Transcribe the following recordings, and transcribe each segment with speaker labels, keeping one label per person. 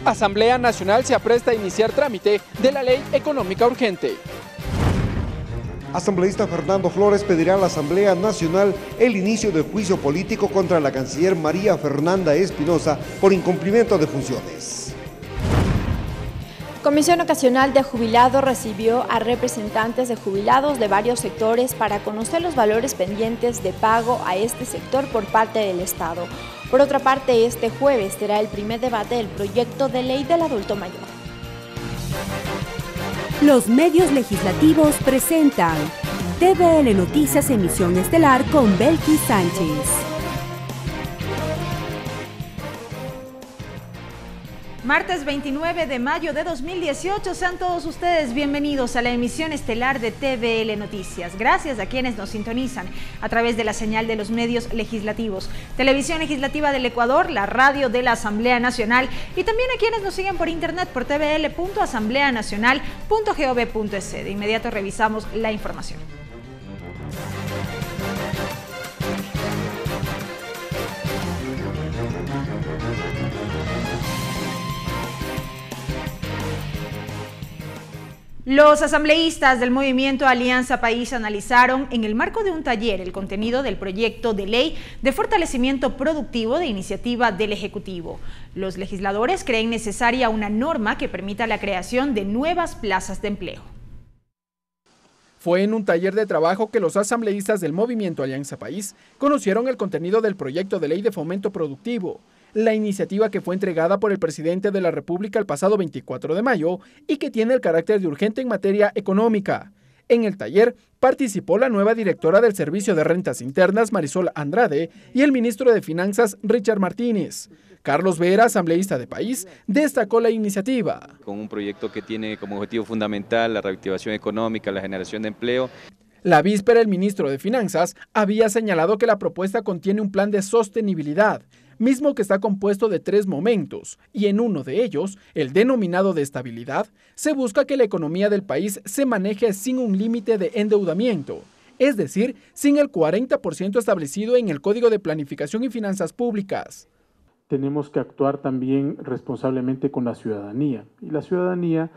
Speaker 1: Asamblea Nacional se apresta a iniciar trámite de la ley económica urgente.
Speaker 2: Asambleísta Fernando Flores pedirá a la Asamblea Nacional el inicio del juicio político contra la canciller María Fernanda Espinosa por incumplimiento de funciones.
Speaker 3: Comisión Ocasional de Jubilados recibió a representantes de jubilados de varios sectores para conocer los valores pendientes de pago a este sector por parte del Estado. Por otra parte, este jueves será el primer debate del proyecto de ley del adulto mayor.
Speaker 4: Los medios legislativos presentan TVL Noticias Emisión Estelar con Belkis Sánchez.
Speaker 5: Martes 29 de mayo de 2018, sean todos ustedes bienvenidos a la emisión estelar de TVL Noticias. Gracias a quienes nos sintonizan a través de la señal de los medios legislativos, Televisión Legislativa del Ecuador, la radio de la Asamblea Nacional y también a quienes nos siguen por internet por tvl.asambleanacional.gov.es. De inmediato revisamos la información. Los asambleístas del movimiento Alianza País analizaron en el marco de un taller el contenido del proyecto de ley de fortalecimiento productivo de iniciativa del Ejecutivo. Los legisladores creen necesaria una norma que permita la creación de nuevas plazas de empleo.
Speaker 1: Fue en un taller de trabajo que los asambleístas del movimiento Alianza País conocieron el contenido del proyecto de ley de fomento productivo, la iniciativa que fue entregada por el presidente de la República el pasado 24 de mayo y que tiene el carácter de urgente en materia económica. En el taller participó la nueva directora del Servicio de Rentas Internas, Marisol Andrade, y el ministro de Finanzas, Richard Martínez. Carlos Vera, asambleísta de País, destacó la iniciativa.
Speaker 6: Con un proyecto que tiene como objetivo fundamental la reactivación económica, la generación de empleo.
Speaker 1: La víspera, el ministro de Finanzas había señalado que la propuesta contiene un plan de sostenibilidad, mismo que está compuesto de 3 momentos, y en uno de ellos, el denominado de estabilidad, se busca que la economía del país se maneje sin un límite de endeudamiento, es decir, sin el 40% establecido en el Código de Planificación y Finanzas Públicas.
Speaker 7: Tenemos que actuar también responsablemente con la ciudadanía, y la ciudadanía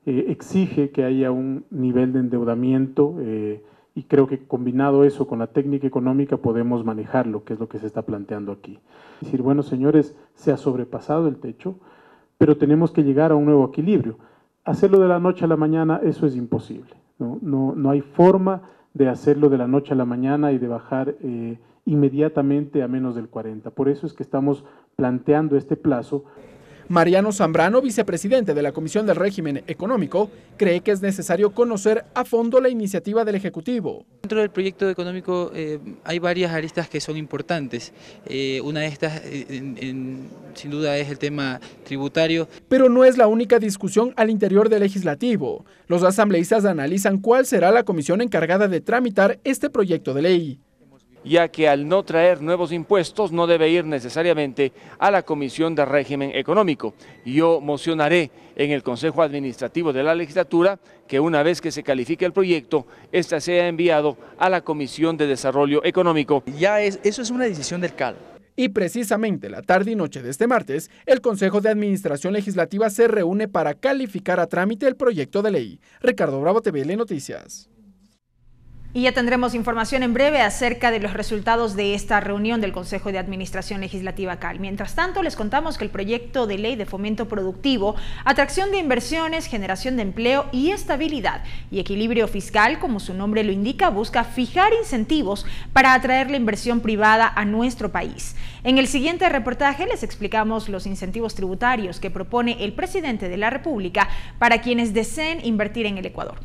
Speaker 7: exige que haya un nivel de endeudamiento y creo que combinado eso con la técnica económica podemos manejarlo, que es lo que se está planteando aquí. Es decir, bueno, señores, se ha sobrepasado el techo, pero tenemos que llegar a un nuevo equilibrio. Hacerlo de la noche a la mañana, eso es imposible. No hay forma de hacerlo de la noche a la mañana y de bajar inmediatamente a menos del 40%. Por eso es que estamos planteando este plazo.
Speaker 1: Mariano Zambrano, vicepresidente de la Comisión del Régimen Económico, cree que es necesario conocer a fondo la iniciativa del Ejecutivo.
Speaker 8: Dentro del proyecto económico hay varias aristas que son importantes. Una de estas, sin duda, es el tema tributario.
Speaker 1: Pero no es la única discusión al interior del legislativo. Los asambleístas analizan cuál será la comisión encargada de tramitar este proyecto de ley,
Speaker 9: ya que al no traer nuevos impuestos no debe ir necesariamente a la Comisión de Régimen Económico. Yo mocionaré en el Consejo Administrativo de la Legislatura que una vez que se califique el proyecto, ésta sea enviado a la Comisión de Desarrollo Económico.
Speaker 8: Eso es una decisión del CAL.
Speaker 1: Y precisamente la tarde y noche de este martes, el Consejo de Administración Legislativa se reúne para calificar a trámite el proyecto de ley. Ricardo Bravo, TVL Noticias.
Speaker 5: Y ya tendremos información en breve acerca de los resultados de esta reunión del Consejo de Administración Legislativa CAL. Mientras tanto, les contamos que el proyecto de ley de fomento productivo, atracción de inversiones, generación de empleo y estabilidad y equilibrio fiscal, como su nombre lo indica, busca fijar incentivos para atraer la inversión privada a nuestro país. En el siguiente reportaje les explicamos los incentivos tributarios que propone el presidente de la República para quienes deseen invertir en el Ecuador.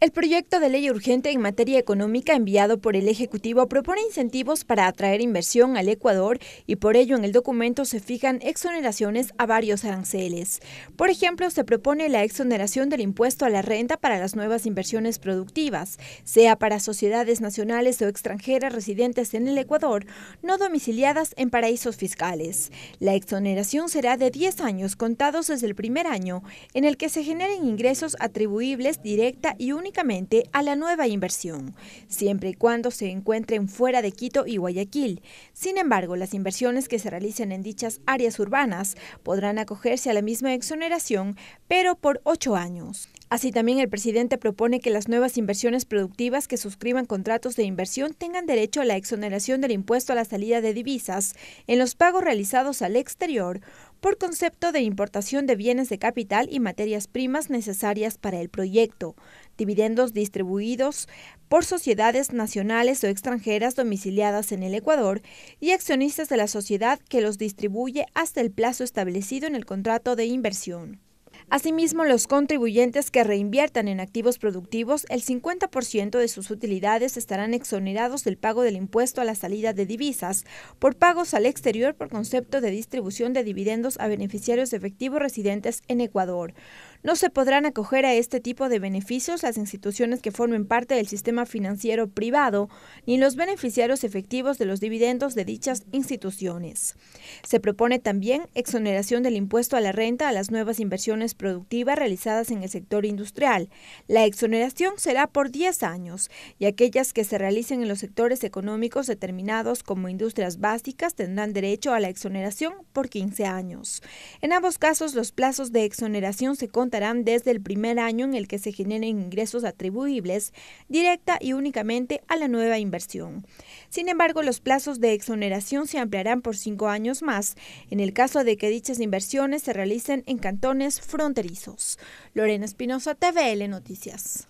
Speaker 3: El proyecto de ley urgente en materia económica enviado por el Ejecutivo propone incentivos para atraer inversión al Ecuador y por ello en el documento se fijan exoneraciones a varios aranceles. Por ejemplo, se propone la exoneración del impuesto a la renta para las nuevas inversiones productivas, sea para sociedades nacionales o extranjeras residentes en el Ecuador, no domiciliadas en paraísos fiscales. La exoneración será de 10 años contados desde el primer año en el que se generen ingresos atribuibles directa y únicamente únicamente a la nueva inversión, siempre y cuando se encuentren fuera de Quito y Guayaquil. Sin embargo, las inversiones que se realicen en dichas áreas urbanas podrán acogerse a la misma exoneración, pero por 8 años. Así también el presidente propone que las nuevas inversiones productivas que suscriban contratos de inversión tengan derecho a la exoneración del impuesto a la salida de divisas en los pagos realizados al exterior por concepto de importación de bienes de capital y materias primas necesarias para el proyecto, dividendos distribuidos por sociedades nacionales o extranjeras domiciliadas en el Ecuador y accionistas de la sociedad que los distribuye hasta el plazo establecido en el contrato de inversión. Asimismo, los contribuyentes que reinviertan en activos productivos, el 50% de sus utilidades estarán exonerados del pago del impuesto a la salida de divisas por pagos al exterior por concepto de distribución de dividendos a beneficiarios efectivos residentes en Ecuador. No se podrán acoger a este tipo de beneficios las instituciones que formen parte del sistema financiero privado ni los beneficiarios efectivos de los dividendos de dichas instituciones. Se propone también exoneración del impuesto a la renta a las nuevas inversiones productivas realizadas en el sector industrial. La exoneración será por 10 años y aquellas que se realicen en los sectores económicos determinados como industrias básicas tendrán derecho a la exoneración por 15 años. En ambos casos, los plazos de exoneración se contarán desde el primer año en el que se generen ingresos atribuibles directa y únicamente a la nueva inversión. Sin embargo, los plazos de exoneración se ampliarán por 5 años más en el caso de que dichas inversiones se realicen en cantones fronterizos. Lorena Espinosa, TVL Noticias.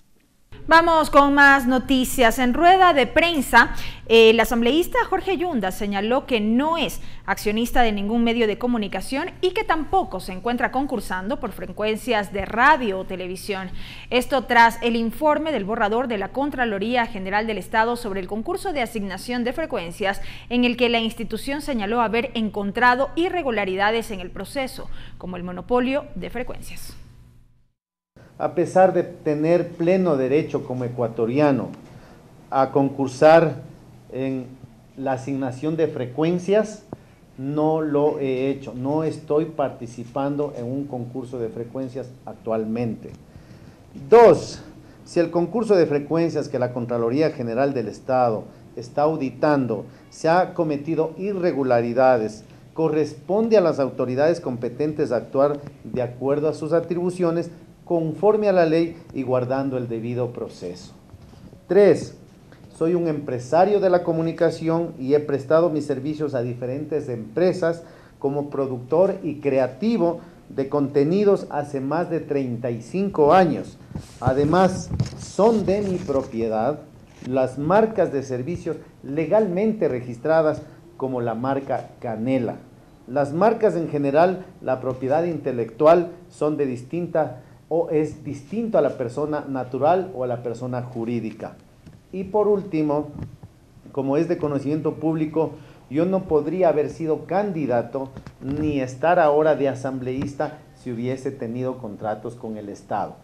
Speaker 5: Vamos con más noticias. En rueda de prensa, el asambleísta Jorge Yunda señaló que no es accionista de ningún medio de comunicación y que tampoco se encuentra concursando por frecuencias de radio o televisión. Esto tras el informe del borrador de la Contraloría General del Estado sobre el concurso de asignación de frecuencias, en el que la institución señaló haber encontrado irregularidades en el proceso, como el monopolio de frecuencias.
Speaker 10: A pesar de tener pleno derecho como ecuatoriano a concursar en la asignación de frecuencias, no lo he hecho, no estoy participando en un concurso de frecuencias actualmente. 2. Si el concurso de frecuencias que la Contraloría General del Estado está auditando se ha cometido irregularidades, corresponde a las autoridades competentes actuar de acuerdo a sus atribuciones, conforme a la ley y guardando el debido proceso. 3. Soy un empresario de la comunicación y he prestado mis servicios a diferentes empresas como productor y creativo de contenidos hace más de 35 años. Además, son de mi propiedad las marcas de servicios legalmente registradas como la marca Canela. Las marcas en general, la propiedad intelectual son de distinta o es distinto a la persona natural o a la persona jurídica. Y por último, como es de conocimiento público, yo no podría haber sido candidato ni estar ahora de asambleísta si hubiese tenido contratos con el Estado.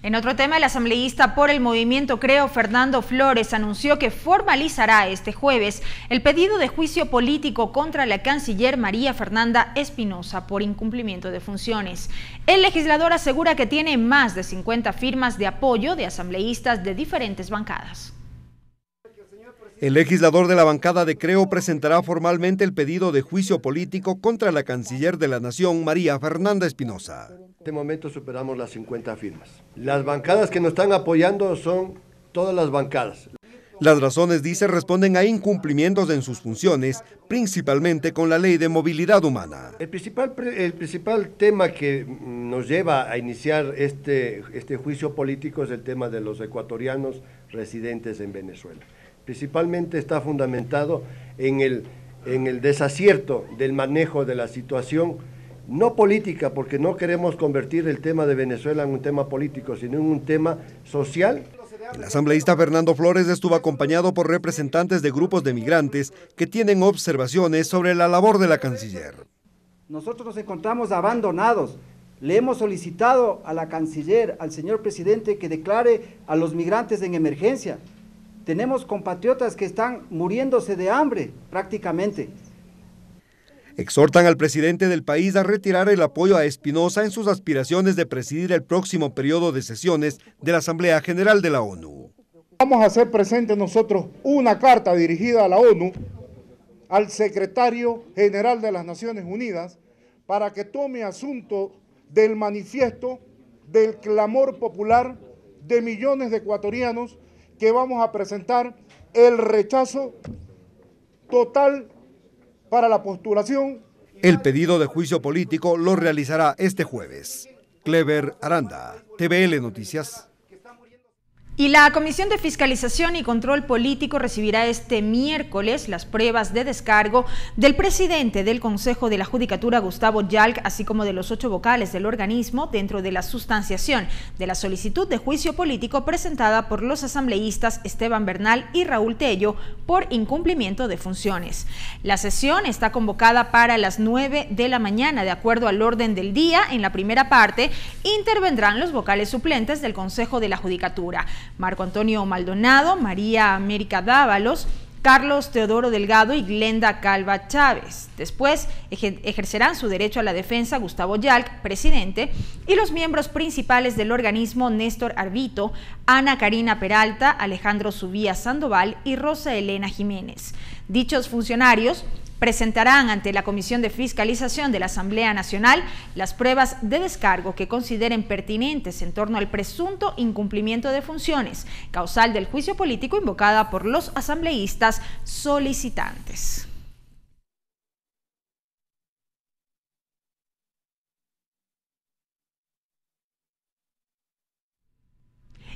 Speaker 5: En otro tema, el asambleísta por el movimiento Creo, Fernando Flores, anunció que formalizará este jueves el pedido de juicio político contra la canciller María Fernanda Espinosa por incumplimiento de funciones. El legislador asegura que tiene más de 50 firmas de apoyo de asambleístas de diferentes bancadas.
Speaker 2: El legislador de la bancada de Creo presentará formalmente el pedido de juicio político contra la canciller de la Nación, María Fernanda Espinosa.
Speaker 11: En este momento superamos las 50 firmas. Las bancadas que nos están apoyando son todas las bancadas.
Speaker 2: Las razones, dice, responden a incumplimientos en sus funciones, principalmente con la Ley de Movilidad Humana.
Speaker 11: El principal tema que nos lleva a iniciar este juicio político es el tema de los ecuatorianos residentes en Venezuela. Principalmente está fundamentado en el desacierto del manejo de la situación, no política, porque no queremos convertir el tema de Venezuela en un tema político, sino en un tema social.
Speaker 2: El asambleísta Fernando Flores estuvo acompañado por representantes de grupos de migrantes que tienen observaciones sobre la labor de la canciller.
Speaker 12: Nosotros nos encontramos abandonados. Le hemos solicitado a la canciller, al señor presidente, que declare a los migrantes en emergencia. Tenemos compatriotas que están muriéndose de hambre prácticamente.
Speaker 2: Exhortan al presidente del país a retirar el apoyo a Espinosa en sus aspiraciones de presidir el próximo periodo de sesiones de la Asamblea General de la ONU.
Speaker 13: Vamos a hacer presente nosotros una carta dirigida a la ONU, al secretario general de las Naciones Unidas, para que tome asunto del manifiesto del clamor popular de millones de ecuatorianos, que vamos a presentar el rechazo total para la postulación.
Speaker 2: El pedido de juicio político lo realizará este jueves. Clever Aranda, TVL Noticias.
Speaker 5: Y la Comisión de Fiscalización y Control Político recibirá este miércoles las pruebas de descargo del presidente del Consejo de la Judicatura, Gustavo Yalc, así como de los 8 vocales del organismo, dentro de la sustanciación de la solicitud de juicio político presentada por los asambleístas Esteban Bernal y Raúl Tello por incumplimiento de funciones. La sesión está convocada para las 9 de la mañana. De acuerdo al orden del día, en la primera parte intervendrán los vocales suplentes del Consejo de la Judicatura: Marco Antonio Maldonado, María América Dávalos, Carlos Teodoro Delgado y Glenda Calva Chávez. Después ejercerán su derecho a la defensa Gustavo Yalc, presidente, y los miembros principales del organismo: Néstor Arbito, Ana Karina Peralta, Alejandro Subía Sandoval y Rosa Elena Jiménez. Dichos funcionarios presentarán ante la Comisión de Fiscalización de la Asamblea Nacional las pruebas de descargo que consideren pertinentes en torno al presunto incumplimiento de funciones, causal del juicio político invocada por los asambleístas solicitantes.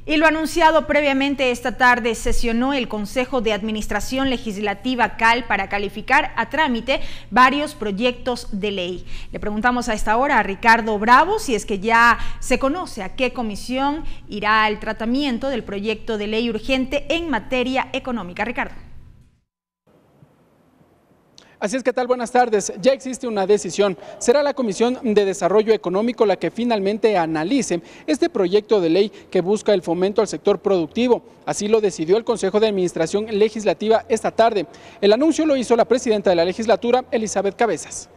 Speaker 5: Y lo anunciado previamente, esta tarde sesionó el Consejo de Administración Legislativa CAL para calificar a trámite varios proyectos de ley. Le preguntamos a esta hora a Ricardo Bravo si es que ya se conoce a qué comisión irá el tratamiento del proyecto de ley urgente en materia económica. Ricardo.
Speaker 1: Así es, ¿qué tal? Buenas tardes. Ya existe una decisión. Será la Comisión de Desarrollo Económico la que finalmente analice este proyecto de ley que busca el fomento al sector productivo. Así lo decidió el Consejo de Administración Legislativa esta tarde. El anuncio lo hizo la presidenta de la legislatura, Elizabeth Cabezas.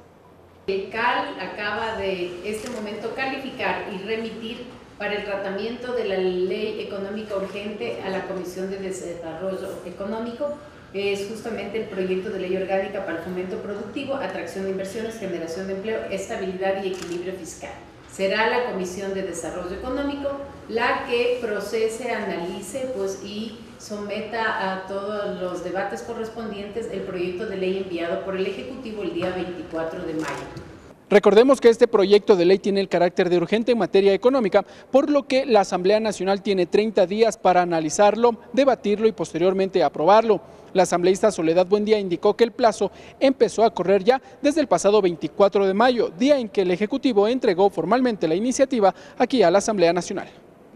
Speaker 14: El CAL acaba de este momento calificar y remitir para el tratamiento de la ley económica urgente a la Comisión de Desarrollo Económico. Es justamente el proyecto de ley orgánica para el fomento productivo, atracción de inversiones, generación de empleo, estabilidad y equilibrio fiscal. Será la Comisión de Desarrollo Económico la que procese, analice y someta a todos los debates correspondientes el proyecto de ley enviado por el Ejecutivo el día 24 de mayo.
Speaker 1: Recordemos que este proyecto de ley tiene el carácter de urgente en materia económica, por lo que la Asamblea Nacional tiene 30 días para analizarlo, debatirlo y posteriormente aprobarlo. La asambleísta Soledad Buendía indicó que el plazo empezó a correr ya desde el pasado 24 de mayo, día en que el Ejecutivo entregó formalmente la iniciativa aquí a la Asamblea Nacional.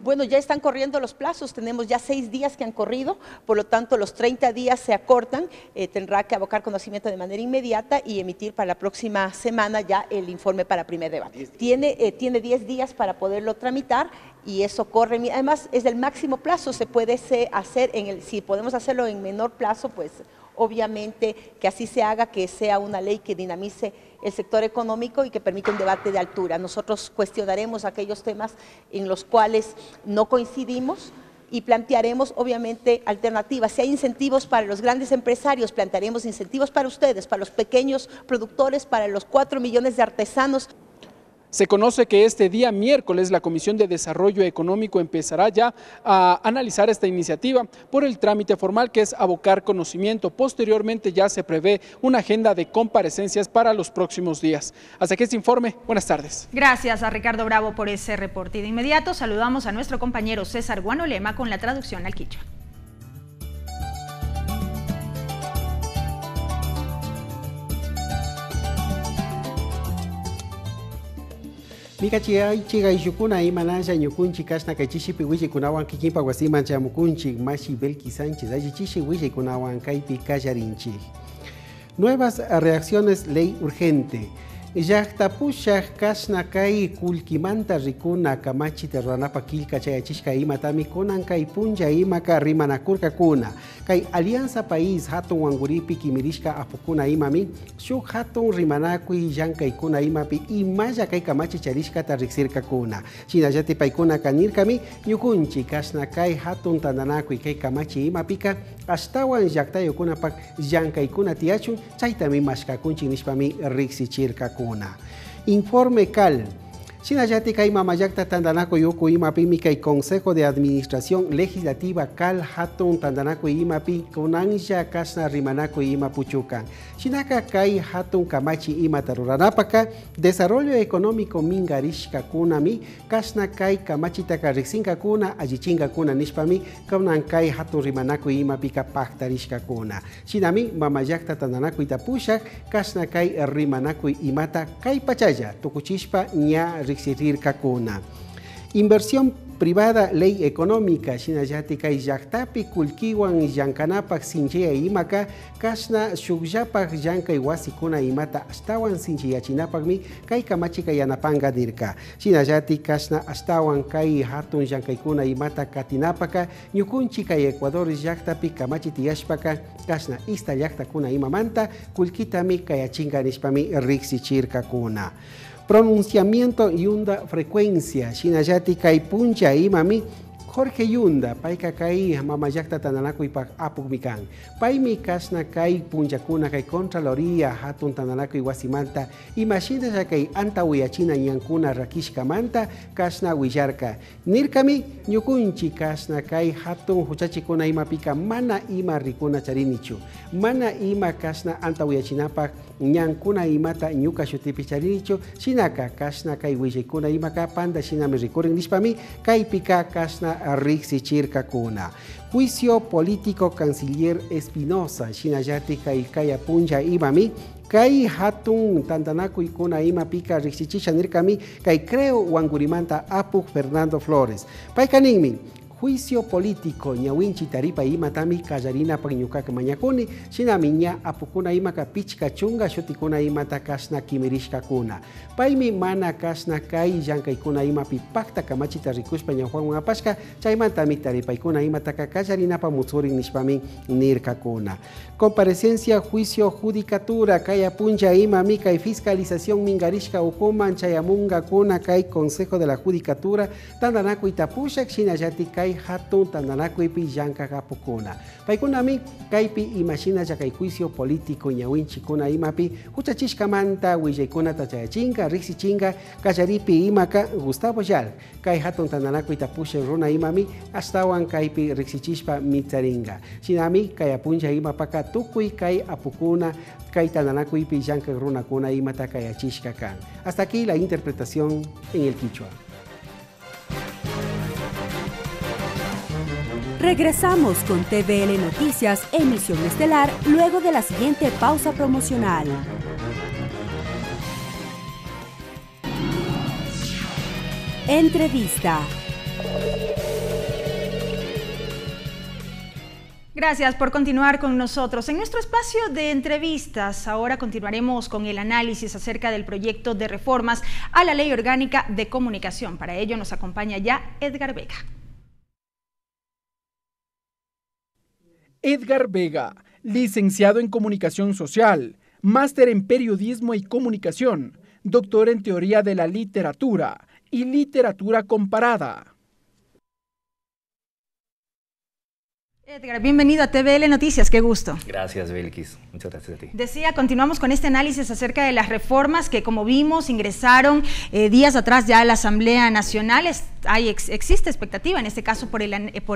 Speaker 15: Bueno, ya están corriendo los plazos, tenemos ya 6 días que han corrido, por lo tanto los 30 días se acortan, tendrá que abocar conocimiento de manera inmediata y emitir para la próxima semana ya el informe para primer debate. Tiene 10 días para poderlo tramitar y eso corre, además es el máximo plazo, se puede hacer, si podemos hacerlo en menor plazo, pues obviamente que así se haga, que sea una ley que dinamice el sector económico y que permita un debate de altura. Nosotros cuestionaremos aquellos temas en los cuales no coincidimos y plantearemos obviamente alternativas. Si hay incentivos para los grandes empresarios, plantearemos incentivos para ustedes, para los pequeños productores, para los 4 millones de artesanos.
Speaker 1: Se conoce que este día miércoles la Comisión de Desarrollo Económico empezará ya a analizar esta iniciativa por el trámite formal, que es abocar conocimiento. Posteriormente ya se prevé una agenda de comparecencias para los próximos días. Hasta aquí este informe. Buenas tardes.
Speaker 5: Gracias a Ricardo Bravo por ese reporte. Y de inmediato saludamos a nuestro compañero César Guanolema con la traducción al quichua.
Speaker 16: Mikachi chiga ishukuna imananja nyukunchi kashna kachishi wishi kunawan kikipa wasimancha mukunchi mashi Belki Sánchez achichi wishi kunawan kaipi kajarinchi. Nuevas reacciones, ley urgente. llaqtapushaq kasna kay kullkimanta rikuna kamachita ruranapa killka chayachishka imatami kunan kay punlla imaka rimanakurkakuna kay Alianza País hatun wanguripi kimirishka apukuna imami shuk hatun rimanakuy llankaykuna imapi imalla kay kamachi charishkata riksirkakuna shinallati paykuna kanirkami ñukunchi kasna kay hatun tandanakuy kay kamachi imapika ashtawan llaqtayukunapak llankaykuna tiyachun chaytami mashkakunchik nishpami riksichirkakuna. Informe CAL. Shinallati kay mamayakta tandanakuy uku imapimi kay Consejo de Administración Legislativa CAL hatun tandanakuy imapi kunanja kasna rimanakuy ima puchukan. Shinaka kay hatun kamachi imata ruranapaka desarrollo económico mingarishka kunami kasna kay kamachitaka riksinka kuna allichinka kuna nishpami kunan kay hatun rimanakuy imapika paktarishka kuna. Shinami mamayakta tandanakuy tapushak kasna kay rimanakuy imata kay pachaya tukuchishpa nya kakuna. Inversión privada ley económica shinallati kay llaqtapi kullkiwan llankanapak sinchiya imaka kasna shukllapak llankay wasikuna imata ashtawan sinchiyachinapakmi kay kamachika yanapanga nirka shinallati kasna ashtawan kay hatun llankaykuna imata katinapaka ñukunchi kay Ecuador llaqtapi kamachi tiyashpaka kasna ista llaqtakuna imamanta kullkitami kayachinga nishpami riksichirkakuna. Pronunciamiento yunda frecuencia shinallati kay puncha imami Jorge Yunda paika kay mamayakta tananakuy pak apukmikan paymi kasna kay punchakuna kay Contraloría hatun tananakuy wasimanta imashina kay antawiyachina ñankuna rakishkamanta kasna willarka nirkami ñukunchi kasna kay hatun huchachikuna imapika mana ima rikuna charinichu mana ima kasna antawiyachinapak ñankuna imata ñuka shutipi charinichu shinaka kasna kay willaykuna imaka panda shinami rikurin nishpami kay pika kasna riksichirkakuna. Juicio político canciller Espinosa shinallati kay kaya punja imami kay hatun tandanakuy kuna imapika riksichisha nirkami kay creo wangurimanta apuk Fernando Flores paykaninmi juicio político ñawinchi taripa imatami kallarina pagñukaka mañakuni shinami ña apukuna imaka pichka chunga shutikuna imata kasna kimirishkakuna paymi mana kasna kay llankaykuna imapi pakta kamachita rikushpa ñawhuanwan apashka chaymantami taripaykuna imataka kallarinapa mutsurin nishpami nirkakuna. Comparecencia juicio judicatura kay apuncha imami kay fiscalización mingarishka ukuman chayamunga kuna kay Consejo de la Judicatura tandanakuy tapushak shinallati kay hatun tandanakuypi llankakapukuna paykunami kaypi imashinacha kay juicio político ñawinchikuna imapi huchachishkamanta willaykunata chayachinka riksichinka kallaripi imaka Gustavo Yal kay hatun tandanakuy tapushak runa imami ashtawan kaypi riksichishpa mitzaringa shinami kay apuncha imapaka tukuy kay apukuna kay tandanakuypi llankak runakuna imata kayachishka kan. Hasta aquí la interpretación en el quichua.
Speaker 4: Regresamos con TVL Noticias, emisión estelar, luego de la siguiente pausa promocional. Entrevista.
Speaker 5: Gracias por continuar con nosotros. En nuestro espacio de entrevistas, ahora continuaremos con el análisis acerca del proyecto de reformas a la Ley Orgánica de Comunicación. Para ello nos acompaña ya Edgar Vega.
Speaker 1: Edgar Vega, licenciado en Comunicación Social, máster en Periodismo y Comunicación, doctor en Teoría de la Literatura y Literatura Comparada.
Speaker 5: Edgar, bienvenido a TVL Noticias, qué gusto.
Speaker 17: Gracias, Belkis. Muchas gracias a ti.
Speaker 5: Decía, continuamos con este análisis acerca de las reformas que, como vimos, ingresaron días atrás ya a la Asamblea Nacional. Existe expectativa, en este caso, por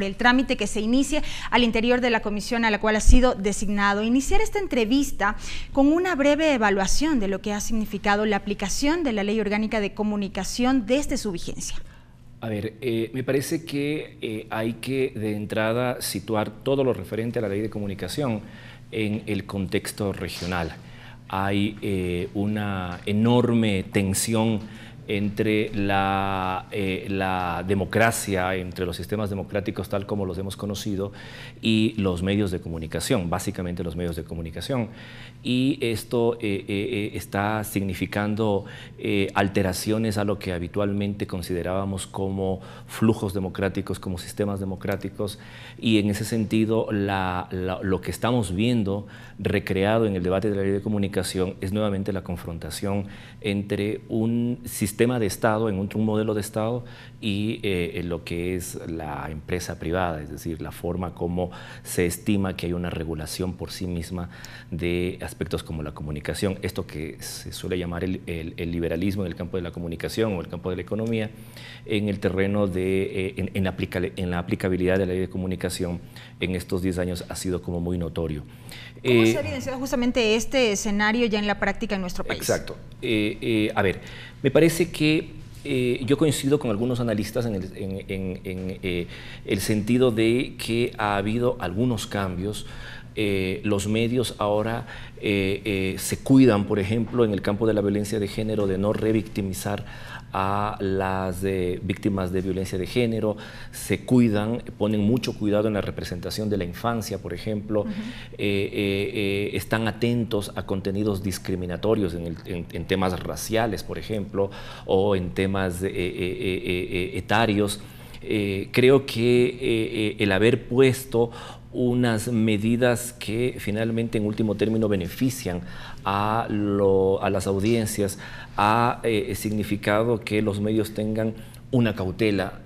Speaker 5: el trámite que se inicie al interior de la comisión a la cual ha sido designado. Iniciar esta entrevista con una breve evaluación de lo que ha significado la aplicación de la Ley Orgánica de Comunicación desde su vigencia.
Speaker 17: A ver, me parece que hay que de entrada situar todo lo referente a la ley de comunicación en el contexto regional. Hay una enorme tensión entre la democracia, entre los sistemas democráticos tal como los hemos conocido y los medios de comunicación, básicamente los medios de comunicación. Y esto está significando alteraciones a lo que habitualmente considerábamos como flujos democráticos, como sistemas democráticos, y en ese sentido lo que estamos viendo recreado en el debate de la ley de comunicación es nuevamente la confrontación entre un sistema de Estado, en un modelo de Estado, y lo que es la empresa privada, es decir, la forma como se estima que hay una regulación por sí misma de aspectos como la comunicación, esto que se suele llamar el liberalismo en el campo de la comunicación o el campo de la economía, en el terreno de en la aplicabilidad de la ley de comunicación en estos 10 años ha sido como muy notorio.
Speaker 5: ¿Cómo se ha evidenciado justamente este escenario ya en la práctica en nuestro país?
Speaker 17: Exacto. A ver, me parece que yo coincido con algunos analistas en el sentido de que ha habido algunos cambios. Los medios ahora se cuidan, por ejemplo, en el campo de la violencia de género, de no revictimizar a las víctimas de violencia de género, se cuidan, ponen mucho cuidado en la representación de la infancia, por ejemplo, están atentos a contenidos discriminatorios en temas raciales, por ejemplo, o en temas etarios. Creo que el haber puesto unas medidas que finalmente en último término benefician a las audiencias ha significado que los medios tengan una cautela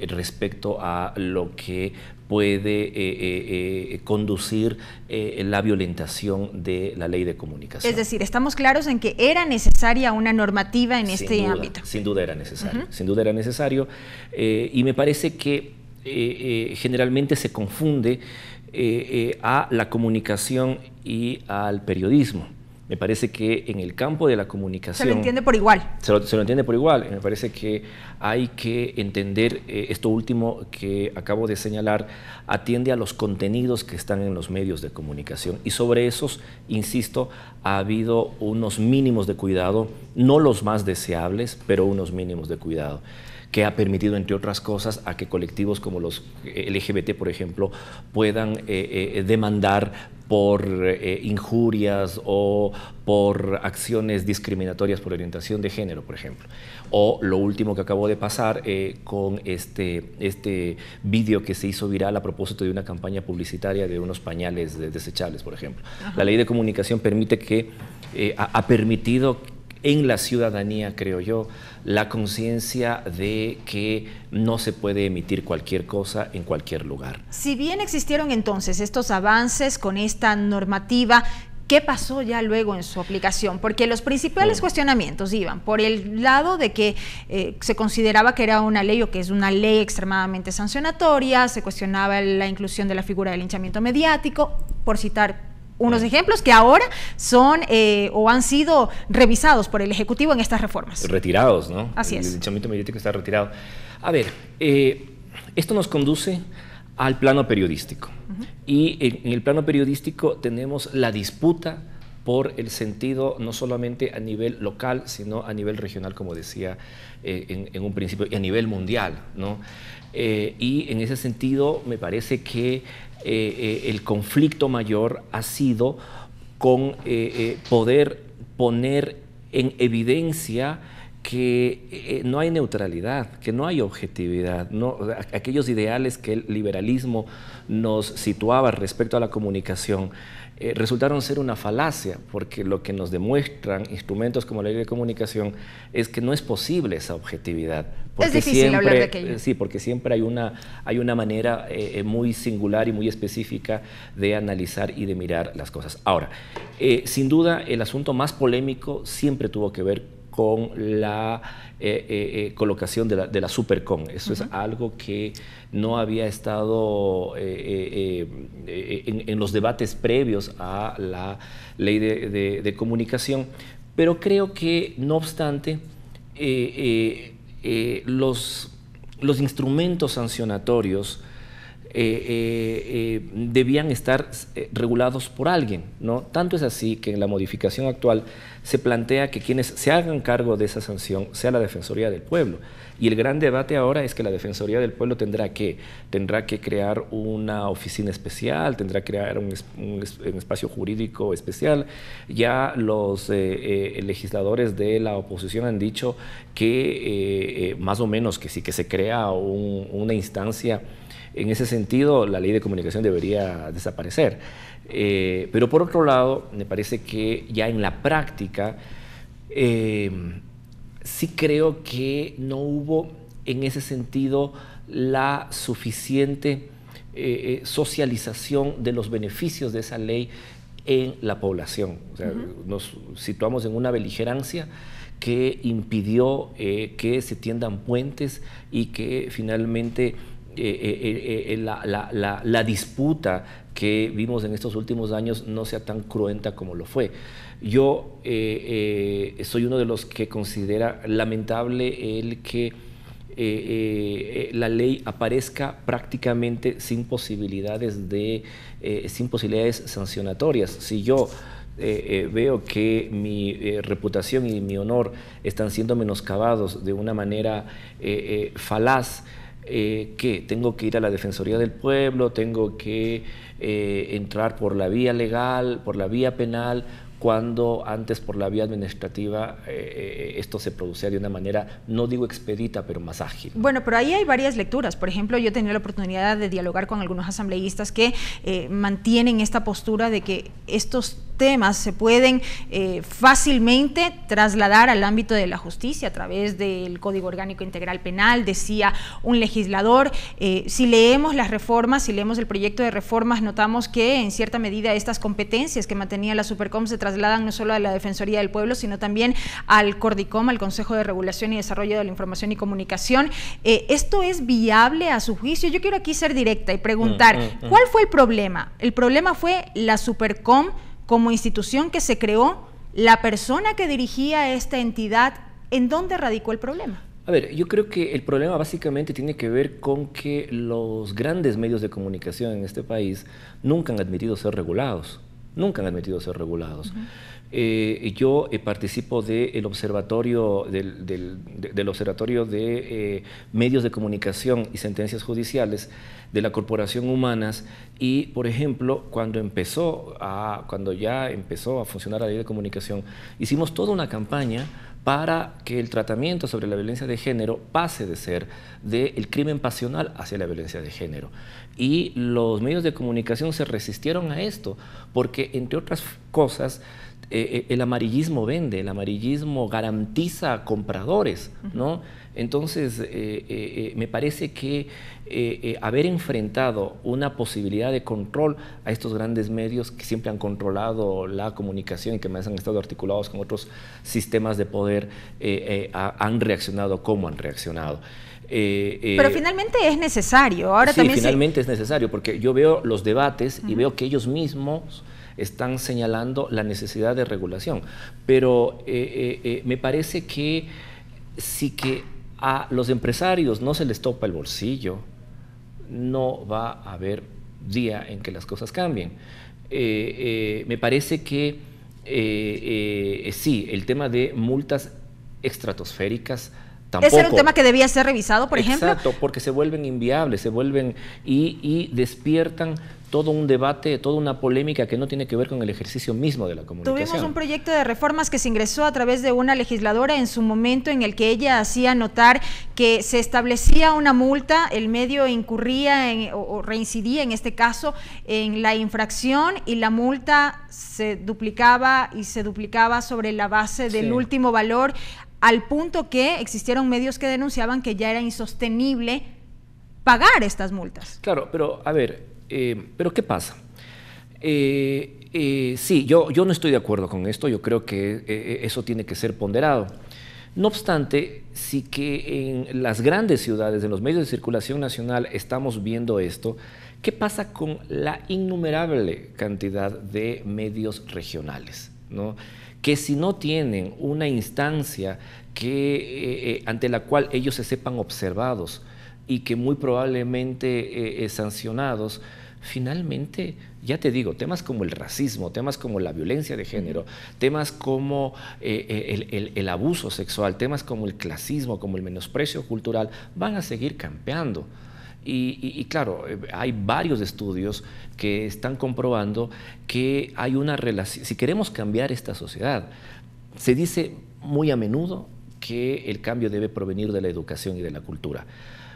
Speaker 17: respecto a lo que puede conducir la violentación de la ley de comunicación.
Speaker 5: Es decir, estamos claros en que era necesaria una normativa en este ámbito.
Speaker 17: Sin duda era necesario, sin duda era necesario, y me parece que generalmente se confunde a la comunicación y al periodismo. Me parece que en el campo de la comunicación...
Speaker 5: Se lo entiende por igual.
Speaker 17: Se lo entiende por igual. Me parece que hay que entender esto último que acabo de señalar, atiende a los contenidos que están en los medios de comunicación. Y sobre esos, insisto, ha habido unos mínimos de cuidado, no los más deseables, pero unos mínimos de cuidado, que ha permitido, entre otras cosas, a que colectivos como los LGBT, por ejemplo, puedan demandar por injurias o por acciones discriminatorias por orientación de género, por ejemplo. O lo último que acabó de pasar con este vídeo que se hizo viral a propósito de una campaña publicitaria de unos pañales desechables, por ejemplo. Ajá. La ley de comunicación permite que, ha permitido en la ciudadanía, creo yo, la conciencia de que no se puede emitir cualquier cosa en cualquier lugar.
Speaker 5: Si bien existieron entonces estos avances con esta normativa, ¿qué pasó ya luego en su aplicación? Porque los principales cuestionamientos iban por el lado de que se consideraba que era una ley o que es una ley extremadamente sancionatoria, se cuestionaba la inclusión de la figura del linchamiento mediático, por citar unos ejemplos que ahora son o han sido revisados por el Ejecutivo en estas reformas.
Speaker 17: Retirados, ¿no?
Speaker 5: Así es.
Speaker 17: El linchamiento mediático está retirado. A ver, esto nos conduce al plano periodístico. Y en el plano periodístico tenemos la disputa por el sentido no solamente a nivel local, sino a nivel regional, como decía en un principio, y a nivel mundial, ¿no? Y en ese sentido me parece que el conflicto mayor ha sido con poder poner en evidencia que no hay neutralidad, que no hay objetividad, ¿no? Aquellos ideales que el liberalismo nos situaba respecto a la comunicación resultaron ser una falacia, porque lo que nos demuestran instrumentos como la ley de comunicación es que no es posible esa objetividad.
Speaker 5: Es difícil hablar de aquello.
Speaker 17: Sí, porque siempre hay una manera muy singular y muy específica de analizar y de mirar las cosas. Ahora, sin duda, el asunto más polémico siempre tuvo que ver con la colocación de la Supercon. Eso es algo que no había estado en los debates previos a la ley de comunicación, pero creo que, no obstante, los instrumentos sancionatorios debían estar regulados por alguien, ¿no? Tanto es así que en la modificación actual se plantea que quienes se hagan cargo de esa sanción sea la Defensoría del Pueblo. Y el gran debate ahora es que la Defensoría del Pueblo tendrá que crear una oficina especial, tendrá que crear un espacio jurídico especial. Ya los legisladores de la oposición han dicho que más o menos que sí que se crea una instancia. En ese sentido, la ley de comunicación debería desaparecer. Pero por otro lado, me parece que ya en la práctica sí creo que no hubo en ese sentido la suficiente socialización de los beneficios de esa ley en la población. O sea, nos situamos en una beligerancia que impidió que se tiendan puentes y que finalmente la disputa que vimos en estos últimos años no sea tan cruenta como lo fue. Yo soy uno de los que considera lamentable el que la ley aparezca prácticamente sin posibilidades sancionatorias. Si yo veo que mi reputación y mi honor están siendo menoscabados de una manera falaz, que tengo que ir a la Defensoría del Pueblo, tengo que entrar por la vía legal, por la vía penal, cuando antes por la vía administrativa esto se producía de una manera, no digo expedita, pero más ágil.
Speaker 5: Bueno, pero ahí hay varias lecturas. Por ejemplo, yo he tenido la oportunidad de dialogar con algunos asambleístas que mantienen esta postura de que estos temas se pueden fácilmente trasladar al ámbito de la justicia a través del Código Orgánico Integral Penal, decía un legislador. Si leemos las reformas, si leemos el proyecto de reformas, notamos que en cierta medida estas competencias que mantenía la Supercom se trasladan no solo a la Defensoría del Pueblo, sino también al CORDICOM, al Consejo de Regulación y Desarrollo de la Información y Comunicación. ¿Esto es viable a su juicio? Yo quiero aquí ser directa y preguntar, ¿cuál fue el problema? El problema fue la Supercom como institución que se creó, la persona que dirigía esta entidad. ¿En dónde radicó el problema?
Speaker 17: A ver, yo creo que el problema básicamente tiene que ver con que los grandes medios de comunicación en este país nunca han admitido ser regulados. Nunca han admitido ser regulados. Yo participo del observatorio de medios de comunicación y sentencias judiciales de la Corporación Humanas, y por ejemplo cuando ya empezó a funcionar la ley de comunicación, hicimos toda una campaña para que el tratamiento sobre la violencia de género pase de ser del crimen pasional hacia la violencia de género. Y los medios de comunicación se resistieron a esto, porque entre otras cosas, el amarillismo vende, el amarillismo garantiza compradores, ¿no? Entonces, me parece que haber enfrentado una posibilidad de control a estos grandes medios que siempre han controlado la comunicación y que más han estado articulados con otros sistemas de poder, han reaccionado como han reaccionado.
Speaker 5: Pero finalmente es necesario. Ahora
Speaker 17: sí,
Speaker 5: también
Speaker 17: finalmente es necesario, porque yo veo los debates y veo que ellos mismos están señalando la necesidad de regulación. Pero me parece que si que a los empresarios no se les topa el bolsillo, no va a haber día en que las cosas cambien. Me parece que sí, el tema de multas estratosféricas tampoco.
Speaker 5: ¿Ese era un tema que debía ser revisado, por ejemplo?
Speaker 17: Exacto, porque se vuelven inviables, se vuelven y despiertan todo un debate, toda una polémica que no tiene que ver con el ejercicio mismo de la comunicación.
Speaker 5: Tuvimos un proyecto de reformas que se ingresó a través de una legisladora en su momento, en el que ella hacía notar que se establecía una multa, el medio incurría o reincidía en este caso en la infracción, y la multa se duplicaba sobre la base del último valor, al punto que existieron medios que denunciaban que ya era insostenible pagar estas multas.
Speaker 17: Claro, pero a ver, pero ¿qué pasa? Sí, yo no estoy de acuerdo con esto, yo creo que eso tiene que ser ponderado. No obstante, sí que en las grandes ciudades, en los medios de circulación nacional, estamos viendo esto. ¿Qué pasa con la innumerable cantidad de medios regionales, ¿no? Que si no tienen una instancia ante la cual ellos se sepan observados y que muy probablemente sancionados, finalmente, ya te digo, temas como el racismo, temas como la violencia de género, temas como el abuso sexual, temas como el clasismo, como el menosprecio cultural, van a seguir campeando. Y claro, hay varios estudios que están comprobando que hay una relación. Si queremos cambiar esta sociedad, se dice muy a menudo que el cambio debe provenir de la educación y de la cultura.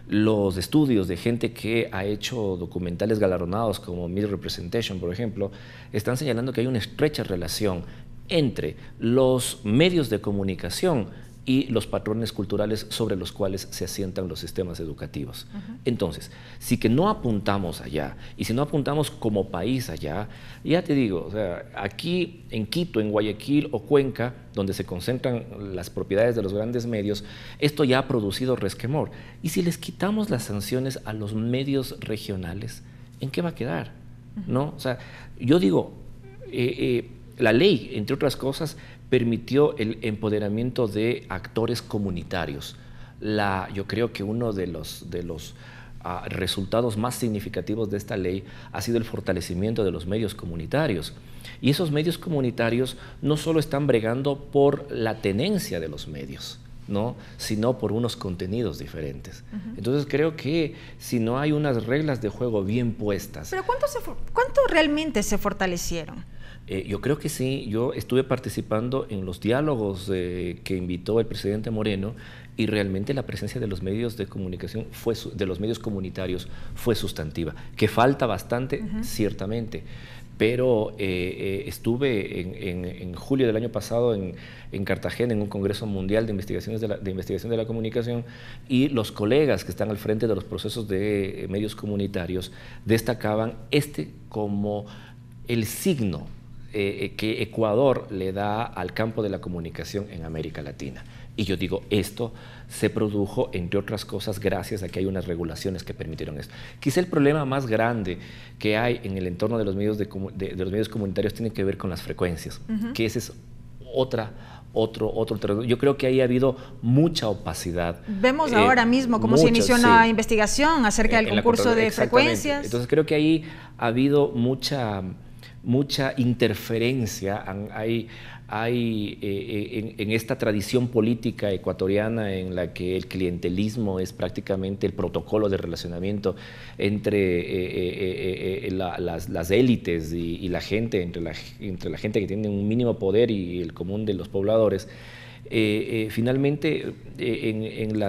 Speaker 17: Los estudios de gente que ha hecho documentales galardonados como Misrepresentation, por ejemplo, están señalando que hay una estrecha relación entre los medios de comunicación y los patrones culturales sobre los cuales se asientan los sistemas educativos. Entonces, si que no apuntamos allá, y si no apuntamos como país allá, ya te digo, o sea, aquí en Quito, en Guayaquil o Cuenca, donde se concentran las propiedades de los grandes medios, esto ya ha producido resquemor. Y si les quitamos las sanciones a los medios regionales, ¿en qué va a quedar? ¿No? O sea, yo digo, la ley, entre otras cosas, permitió el empoderamiento de actores comunitarios. Yo creo que uno de los resultados más significativos de esta ley ha sido el fortalecimiento de los medios comunitarios. Y esos medios comunitarios no solo están bregando por la tenencia de los medios, ¿no?, sino por unos contenidos diferentes. Entonces creo que si no hay unas reglas de juego bien puestas...
Speaker 5: ¿Pero cuánto realmente se fortalecieron?
Speaker 17: Yo creo que sí. Yo estuve participando en los diálogos que invitó el presidente Moreno, y realmente la presencia de los medios de comunicación, de los medios comunitarios, fue sustantiva. Que falta bastante, ciertamente, pero estuve en julio del año pasado en Cartagena en un Congreso Mundial de Investigación de la Comunicación, y los colegas que están al frente de los procesos de medios comunitarios destacaban como el signo que Ecuador le da al campo de la comunicación en América Latina. Y yo digo, esto se produjo, entre otras cosas, gracias a que hay unas regulaciones que permitieron esto. Quizá el problema más grande que hay en el entorno de los medios, de los medios comunitarios tiene que ver con las frecuencias, que ese es otro terreno. Yo creo que ahí ha habido mucha opacidad.
Speaker 5: Vemos ahora mismo cómo se inició una investigación acerca del concurso de frecuencias.
Speaker 17: Entonces creo que ahí ha habido mucha interferencia. Hay en esta tradición política ecuatoriana en la que el clientelismo es prácticamente el protocolo de relacionamiento entre las élites y la gente, entre la gente que tiene un mínimo poder y el común de los pobladores. Finalmente en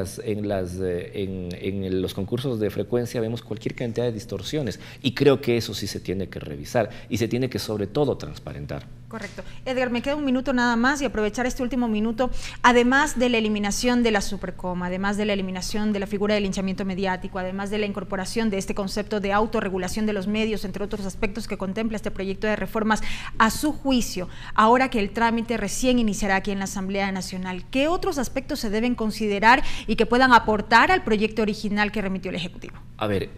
Speaker 17: los concursos de frecuencia vemos cualquier cantidad de distorsiones, y creo que eso sí se tiene que revisar y se tiene que sobre todo transparentar.
Speaker 5: Correcto. Edgar, me queda un minuto nada más, y aprovechar este último minuto, además de la eliminación de la supercoma, además de la eliminación de la figura del linchamiento mediático, además de la incorporación de este concepto de autorregulación de los medios, entre otros aspectos que contempla este proyecto de reformas, a su juicio, ahora que el trámite recién iniciará aquí en la Asamblea Nacional, ¿qué otros aspectos se deben considerar y que puedan aportar al proyecto original que remitió el Ejecutivo?
Speaker 17: A ver,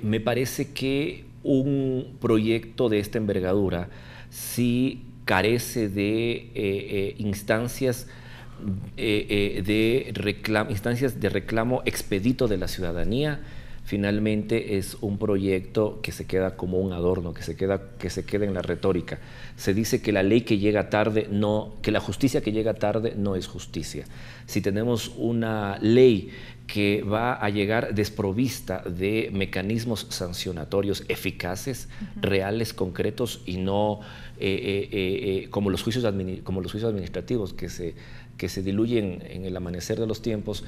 Speaker 17: me parece que un proyecto de esta envergadura sí carece de instancias de reclamo expedito de la ciudadanía. Finalmente es un proyecto que se queda como un adorno, que se queda en la retórica. Se dice que la ley que llega tarde que la justicia que llega tarde no es justicia. Si tenemos una ley que va a llegar desprovista de mecanismos sancionatorios eficaces, reales, concretos, y no como los juicios administrativos que se diluyen en el amanecer de los tiempos,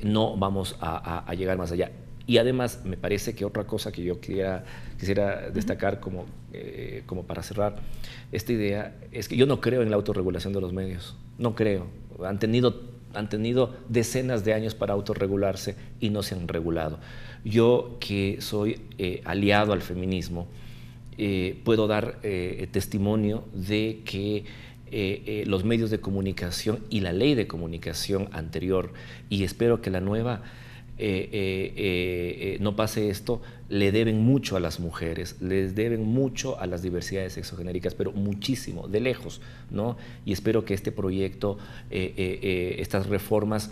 Speaker 17: no vamos a llegar más allá. Y además me parece que otra cosa que yo quisiera destacar como para cerrar esta idea es que yo no creo en la autorregulación de los medios, no creo. Han tenido decenas de años para autorregularse y no se han regulado. Yo, que soy aliado al feminismo, puedo dar testimonio de que los medios de comunicación y la ley de comunicación anterior, y espero que la nueva no pase esto, le deben mucho a las mujeres, les deben mucho a las diversidades sexogenéricas, pero muchísimo, de lejos, ¿no? Y espero que este proyecto, estas reformas,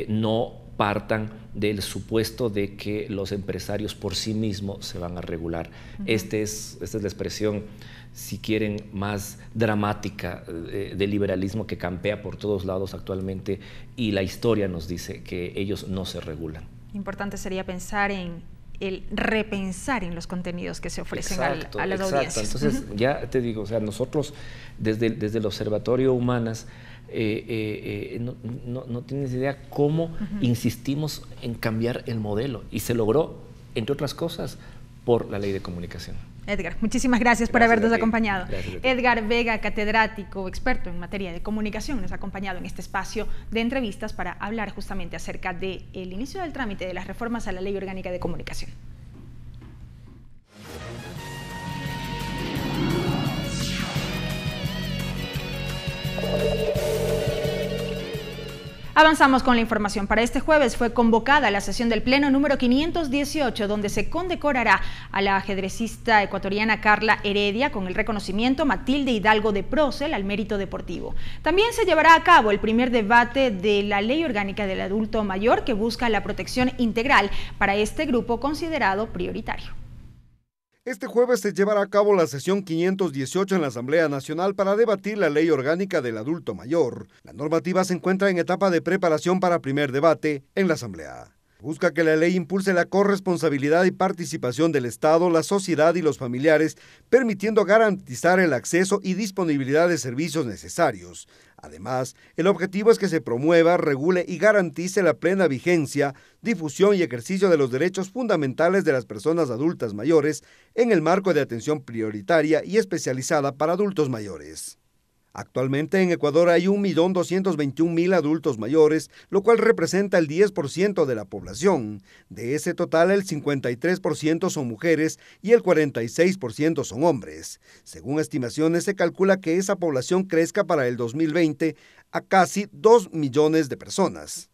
Speaker 17: no partan del supuesto de que los empresarios por sí mismos se van a regular. Esta es la expresión, si quieren, más dramática del liberalismo que campea por todos lados actualmente, y la historia nos dice que ellos no se regulan.
Speaker 5: Importante sería pensar en el repensar en los contenidos que se ofrecen a las audiencias.
Speaker 17: Entonces, ya te digo, o sea, nosotros desde el Observatorio Humanas no tienes idea cómo insistimos en cambiar el modelo, y se logró, entre otras cosas, por la Ley de Comunicación.
Speaker 5: Edgar, muchísimas gracias por habernos acompañado. Edgar Vega, catedrático, experto en materia de comunicación, nos ha acompañado en este espacio de entrevistas para hablar justamente acerca del inicio del trámite de las reformas a la Ley Orgánica de Comunicación. Avanzamos con la información. Para este jueves fue convocada la sesión del Pleno número 518, donde se condecorará a la ajedrecista ecuatoriana Carla Heredia con el reconocimiento Matilde Hidalgo de Procel al mérito deportivo. También se llevará a cabo el primer debate de la Ley Orgánica del Adulto Mayor, que busca la protección integral para este grupo considerado prioritario.
Speaker 2: Este jueves se llevará a cabo la sesión 518 en la Asamblea Nacional para debatir la Ley Orgánica del Adulto Mayor. La normativa se encuentra en etapa de preparación para primer debate en la Asamblea. Busca que la ley impulse la corresponsabilidad y participación del Estado, la sociedad y los familiares, permitiendo garantizar el acceso y disponibilidad de servicios necesarios. Además, el objetivo es que se promueva, regule y garantice la plena vigencia, difusión y ejercicio de los derechos fundamentales de las personas adultas mayores en el marco de atención prioritaria y especializada para adultos mayores. Actualmente en Ecuador hay 1.221.000 adultos mayores, lo cual representa el 10% de la población. De ese total, el 53% son mujeres y el 46% son hombres. Según estimaciones, se calcula que esa población crezca para el 2020 a casi 2 millones de personas.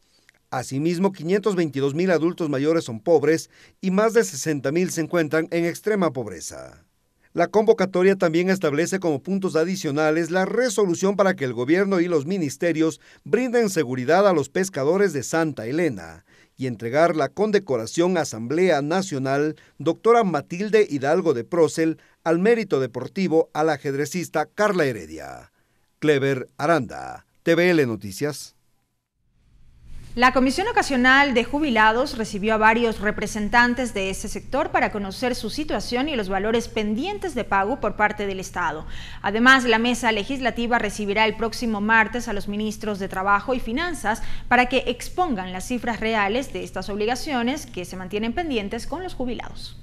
Speaker 2: Asimismo, 522.000 adultos mayores son pobres y más de 60.000 se encuentran en extrema pobreza. La convocatoria también establece como puntos adicionales la resolución para que el gobierno y los ministerios brinden seguridad a los pescadores de Santa Elena y entregar la condecoración Asamblea Nacional doctora Matilde Hidalgo de Procel al mérito deportivo a la ajedrecista Carla Heredia. Clever Aranda, TVL Noticias.
Speaker 5: La Comisión Ocasional de Jubilados recibió a varios representantes de ese sector para conocer su situación y los valores pendientes de pago por parte del Estado. Además, la Mesa Legislativa recibirá el próximo martes a los ministros de Trabajo y Finanzas para que expongan las cifras reales de estas obligaciones que se mantienen pendientes con los jubilados.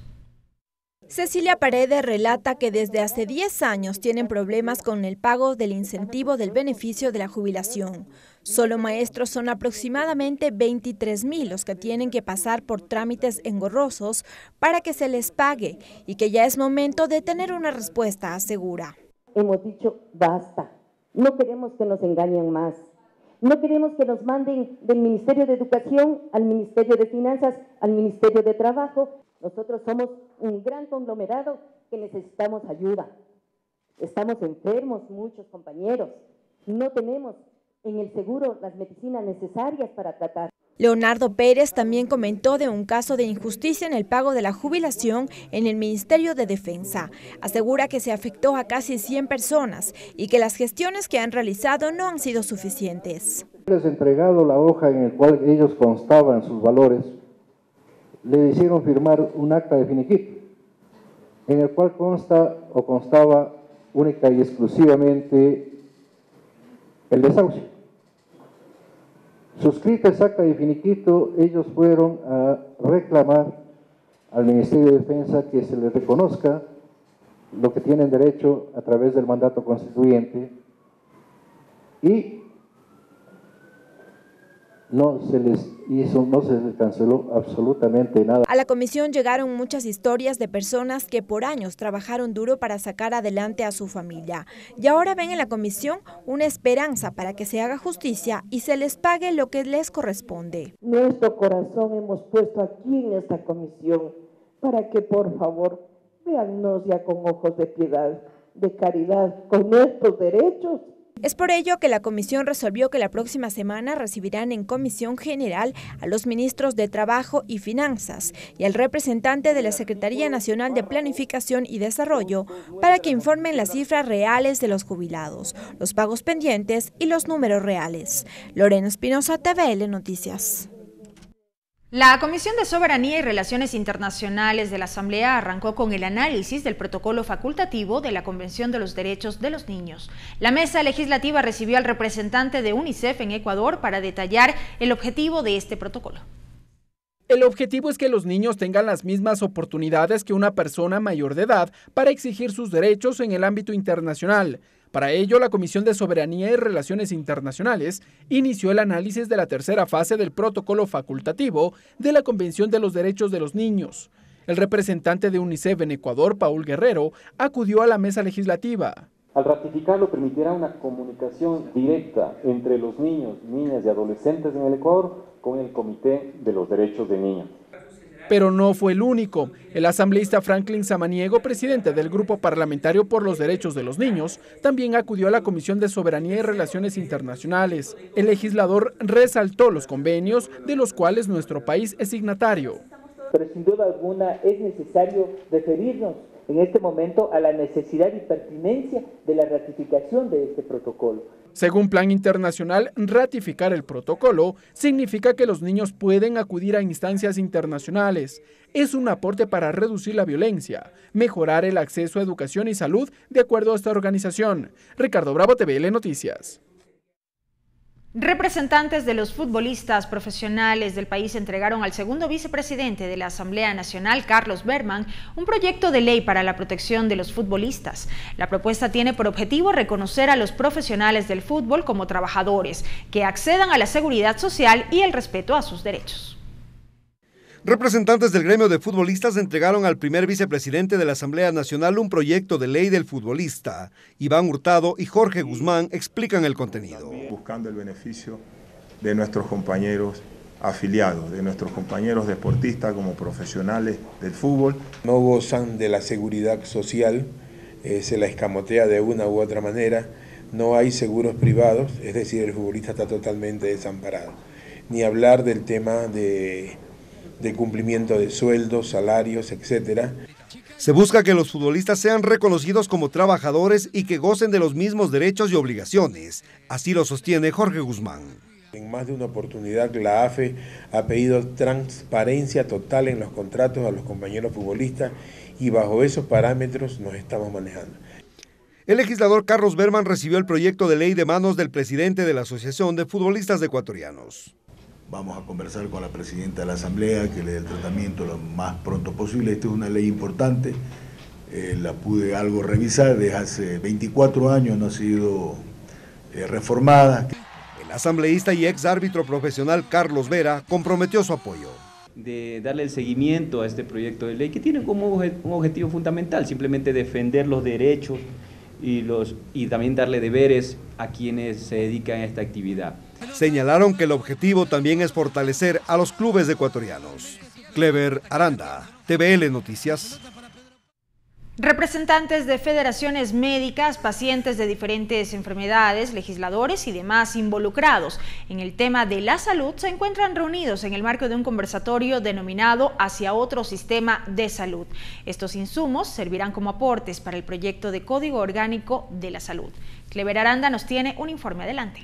Speaker 3: Cecilia Paredes relata que desde hace 10 años tienen problemas con el pago del incentivo del beneficio de la jubilación. Solo maestros son aproximadamente 23.000 los que tienen que pasar por trámites engorrosos para que se les pague y que ya es momento de tener una respuesta segura.
Speaker 18: Hemos dicho basta, no queremos que nos engañen más, no queremos que nos manden del Ministerio de Educación al Ministerio de Finanzas, al Ministerio de Trabajo. Nosotros somos un gran conglomerado que necesitamos ayuda. Estamos enfermos muchos compañeros, no tenemos en el seguro las medicinas necesarias para tratar.
Speaker 3: Leonardo Pérez también comentó de un caso de injusticia en el pago de la jubilación en el Ministerio de Defensa. Asegura que se afectó a casi 100 personas y que las gestiones que han realizado no han sido suficientes.
Speaker 19: Les he entregado la hoja en la cual ellos constaban sus valores. Le hicieron firmar un acta de finiquito, en el cual constaba única y exclusivamente el desahucio. Suscrita esa acta de finiquito, ellos fueron a reclamar al Ministerio de Defensa que se les reconozca lo que tienen derecho a través del mandato constituyente y no se les canceló absolutamente nada.
Speaker 3: A la comisión llegaron muchas historias de personas que por años trabajaron duro para sacar adelante a su familia y ahora ven en la comisión una esperanza para que se haga justicia y se les pague lo que les corresponde.
Speaker 18: Nuestro corazón hemos puesto aquí en esta comisión para que por favor véannos ya con ojos de piedad, de caridad, con nuestros derechos
Speaker 3: Es por ello que la comisión resolvió que la próxima semana recibirán en comisión general a los ministros de Trabajo y Finanzas y al representante de la Secretaría Nacional de Planificación y Desarrollo para que informen las cifras reales de los jubilados, los pagos pendientes y los números reales. Lorena Espinosa, TVL Noticias.
Speaker 5: La Comisión de Soberanía y Relaciones Internacionales de la Asamblea arrancó con el análisis del protocolo facultativo de la Convención de los Derechos de los Niños. La mesa legislativa recibió al representante de UNICEF en Ecuador para detallar el objetivo de este protocolo.
Speaker 1: El objetivo es que los niños tengan las mismas oportunidades que una persona mayor de edad para exigir sus derechos en el ámbito internacional. Para ello, la Comisión de Soberanía y Relaciones Internacionales inició el análisis de la tercera fase del protocolo facultativo de la Convención de los Derechos de los Niños. El representante de UNICEF en Ecuador, Paul Guerrero, acudió a la mesa legislativa.
Speaker 20: Al ratificarlo permitirá una comunicación directa entre los niños, niñas y adolescentes en el Ecuador con el Comité de los Derechos de Niños.
Speaker 1: Pero no fue el único. El asambleísta Franklin Samaniego, presidente del Grupo Parlamentario por los Derechos de los Niños, también acudió a la Comisión de Soberanía y Relaciones Internacionales. El legislador resaltó los convenios de los cuales nuestro país es signatario.
Speaker 21: Pero sin duda alguna es necesario referirnos en este momento a la necesidad y pertinencia de la ratificación de este protocolo.
Speaker 1: Según Plan Internacional, ratificar el protocolo significa que los niños pueden acudir a instancias internacionales. Es un aporte para reducir la violencia, mejorar el acceso a educación y salud, de acuerdo a esta organización. Ricardo Bravo, TVL Noticias.
Speaker 5: Representantes de los futbolistas profesionales del país entregaron al segundo vicepresidente de la Asamblea Nacional, Carlos Berman, un proyecto de ley para la protección de los futbolistas. La propuesta tiene por objetivo reconocer a los profesionales del fútbol como trabajadores, que accedan a la seguridad social y el respeto a sus derechos.
Speaker 2: Representantes del gremio de futbolistas entregaron al primer vicepresidente de la Asamblea Nacional un proyecto de ley del futbolista. Iván Hurtado y Jorge Guzmán explican el contenido.
Speaker 22: Buscando el beneficio de nuestros compañeros afiliados, de nuestros compañeros deportistas como profesionales del fútbol.
Speaker 23: No gozan de la seguridad social, se la escamotea de una u otra manera, no hay seguros privados, es decir, el futbolista está totalmente desamparado. Ni hablar del tema de cumplimiento de sueldos, salarios, etc.
Speaker 2: Se busca que los futbolistas sean reconocidos como trabajadores y que gocen de los mismos derechos y obligaciones. Así lo sostiene Jorge Guzmán.
Speaker 23: En más de una oportunidad la AFE ha pedido transparencia total en los contratos a los compañeros futbolistas y bajo esos parámetros nos estamos manejando.
Speaker 2: El legislador Carlos Berman recibió el proyecto de ley de manos del presidente de la Asociación de Futbolistas Ecuatorianos.
Speaker 24: Vamos a conversar con la presidenta de la Asamblea, que le dé el tratamiento lo más pronto posible. Esta es una ley importante, la pude algo revisar, desde hace 24 años no ha sido reformada.
Speaker 2: El asambleísta y ex árbitro profesional Carlos Vera comprometió su apoyo.
Speaker 25: De darle el seguimiento a este proyecto de ley que tiene como un objetivo fundamental, simplemente defender los derechos y también darle deberes a quienes se dedican a esta actividad.
Speaker 2: Señalaron que el objetivo también es fortalecer a los clubes ecuatorianos. Clever Aranda, TVL Noticias.
Speaker 5: Representantes de federaciones médicas, pacientes de diferentes enfermedades, legisladores y demás involucrados en el tema de la salud se encuentran reunidos en el marco de un conversatorio denominado Hacia otro sistema de salud. Estos insumos servirán como aportes para el proyecto de Código Orgánico de la Salud. Clever Aranda nos tiene un informe. Adelante.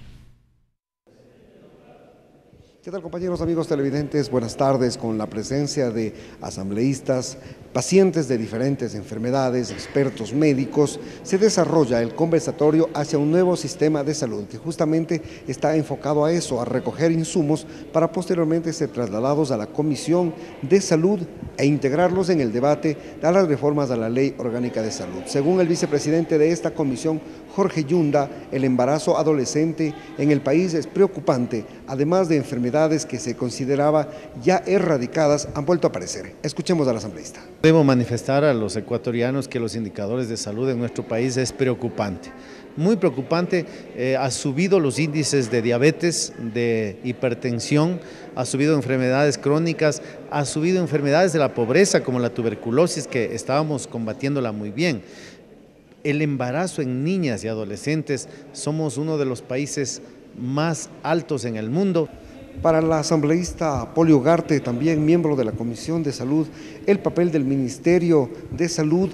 Speaker 2: ¿Qué tal, compañeros, amigos televidentes? Buenas tardes. Con la presencia de asambleístas, pacientes de diferentes enfermedades, expertos médicos, se desarrolla el conversatorio hacia un nuevo sistema de salud que justamente está enfocado a eso, a recoger insumos para posteriormente ser trasladados a la Comisión de Salud e integrarlos en el debate de las reformas a la Ley Orgánica de Salud. Según el vicepresidente de esta comisión, Jorge Yunda, el embarazo adolescente en el país es preocupante, además de enfermedades que se consideraba ya erradicadas han vuelto a aparecer. Escuchemos al asambleísta.
Speaker 26: Debo manifestar a los ecuatorianos que los indicadores de salud en nuestro país es preocupante. Muy preocupante, ha subido los índices de diabetes, de hipertensión, ha subido enfermedades crónicas, ha subido enfermedades de la pobreza como la tuberculosis, que estábamos combatiéndola muy bien. el embarazo en niñas y adolescentes, somos uno de los países más altos en el mundo.
Speaker 2: Para la asambleísta Poli Ugarte, también miembro de la Comisión de Salud, el papel del Ministerio de Salud